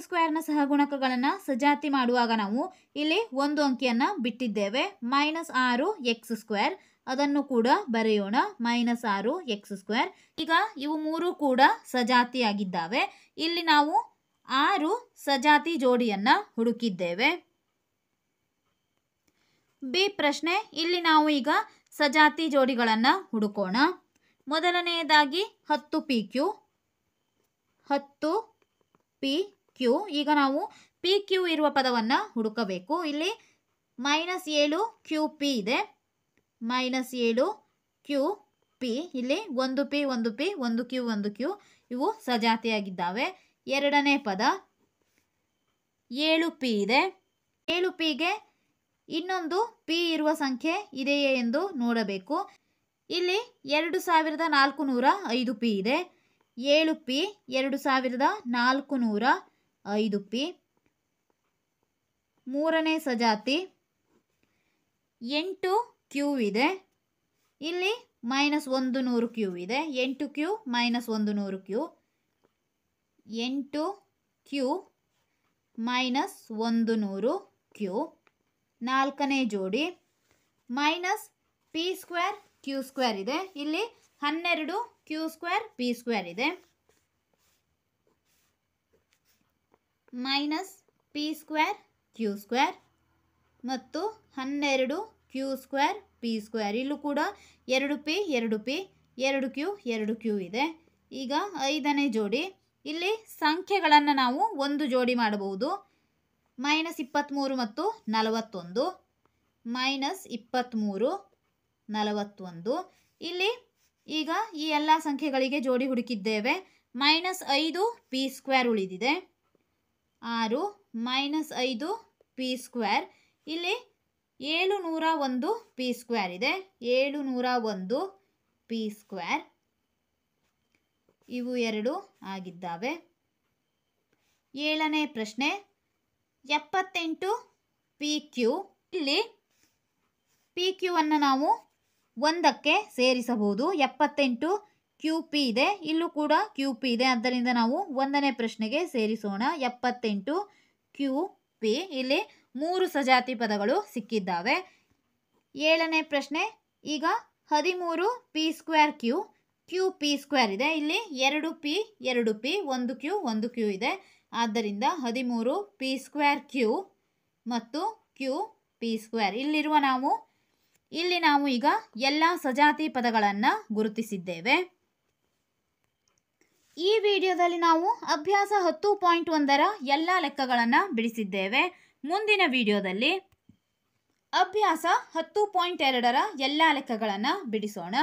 ಸಹಗುಣಕಗಳನ್ನು ಸಜಾತಿ ಮಾಡುವಾಗ ನಾವು ಇಲ್ಲಿ ಒಂದು ಅಂಕಿಯನ್ನು ಬಿಟ್ಟಿದ್ದೇವೆ. -6x². ಅದನ್ನು ಕೂಡ ಬರೆಯೋಣ. -6x². ಈಗ ಇವು ಮೂರು ಕೂಡ ಸಜಾತಿಯಾಗಿದ್ದಾವೆ. ಇಲ್ಲಿ ನಾವು 6 ಸಜಾತಿ ಜೋಡಿಯನ್ನು ಹುಡುಕಿದ್ದೇವೆ. ಬಿ ಪ್ರಶ್ನೆ. ಇಲ್ಲಿ ನಾವು ಈಗ ಸಜಾತಿ ಜೋಡಿಗಳನ್ನು ಹುಡುಕೋಣ. ಮೊದಲನೆಯದಾಗಿ 10pq. ಈಗ ನಾವು pq ಇರುವ ಪದವನ್ನು ಹುಡುಕಬೇಕು. ಇಲ್ಲಿ -7qp ಇದೆ. -7qp. ಇಲ್ಲಿ 1p 1p 1q 1q ಇವು ಸಜಾತಿಯಾಗಿದ್ದಾವೆ. ಎರಡನೇ ಪದ 7p ಇದೆ. 7pಗೆ ಇನ್ನೊಂದು p ಇರುವ ಸಂಖ್ಯೆ ಇದೆಯೇ ಎಂದು ನೋಡಬೇಕು. ಇಲ್ಲಿ 2405p ಇದೆ. 7p 2405p. ಮೂರನೇ ಸಜಾತಿ 8q ಇದೆ. ಇಲ್ಲಿ -100q ಇದೆ. 8q -100q. 8q -100q. ನಾಲ್ಕನೇ ಜೋಡಿ -p²q² ಇದೆ. ಇಲ್ಲಿ 12q²p² ಇದೆ. -p²q² ಮತ್ತು 12q²p². ಇಲ್ಲೂ ಕೂಡ 2p 2p 2q 2q ಇದೆ. ಈಗ ಐದನೇ ಜೋಡಿ. ಇಲ್ಲಿ ಸಂಖ್ಯೆಗಳನ್ನು ನಾವು ಒಂದು ಜೋಡಿ ಮಾಡಬಹುದು. -23 ಮತ್ತು 41. -23 41. ಇಲ್ಲಿ ಈಗ ಈ ಎಲ್ಲ ಸಂಖ್ಯೆಗಳಿಗೆ ಜೋಡಿ ಹುಡುಕಿದ್ದೇವೆ. -5p² ಉಳಿದಿದೆ. 6 -5p². ಇಲ್ಲಿ 701p² ಇದೆ. 701p². ಇವು ಎರಡು ಆಗಿದ್ದಾವೆ. ಏಳನೇ ಪ್ರಶ್ನೆ 78pq. ಇಲ್ಲಿ pq ಅನ್ನು ನಾವು ಒಂದಕ್ಕೆ ಸೇರಿಸಬಹುದು. 78qp ಇದೆ. ಇಲ್ಲೂ ಕೂಡ qp ಇದೆ. ಆದ್ದರಿಂದ ನಾವು ಒಂದನೇ ಪ್ರಶ್ನೆಗೆ ಸೇರಿಸೋಣ. 78qp. ಇಲ್ಲಿ 3 ಸಜಾತಿ ಪದಗಳು ಸಿಕ್ಕಿದ್ದಾವೆ. ಏಳನೇ ಪ್ರಶ್ನೆ. ಈಗ 13p²q ಕ್ಯೂ ಪಿ ಸ್ಕ್ವೇರ್ ಇದೆ. ಇಲ್ಲಿ 2p 2p 1q 1q ಇದೆ. ಆದ್ದರಿಂದ 13 ಪಿ ಸ್ಕ್ವೇರ್ ಕ್ಯೂ ಮತ್ತು ಕ್ಯೂ ಪಿ ಸ್ಕ್ವೇರ್. ಇಲ್ಲಿ ನಾವು ಈಗ ಎಲ್ಲ ಸಜಾತಿ ಪದಗಳನ್ನು ಗುರುತಿಸಿದ್ದೇವೆ. ಈ ವಿಡಿಯೋದಲ್ಲಿ ನಾವು ಅಭ್ಯಾಸ 10.1ರ ಎಲ್ಲ ಲೆಕ್ಕಗಳನ್ನು ಬಿಡಿಸಿದ್ದೇವೆ. ಮುಂದಿನ ವಿಡಿಯೋದಲ್ಲಿ ಅಭ್ಯಾಸ 10.2ರ ಎಲ್ಲ ಲೆಕ್ಕಗಳನ್ನು ಬಿಡಿಸೋಣ.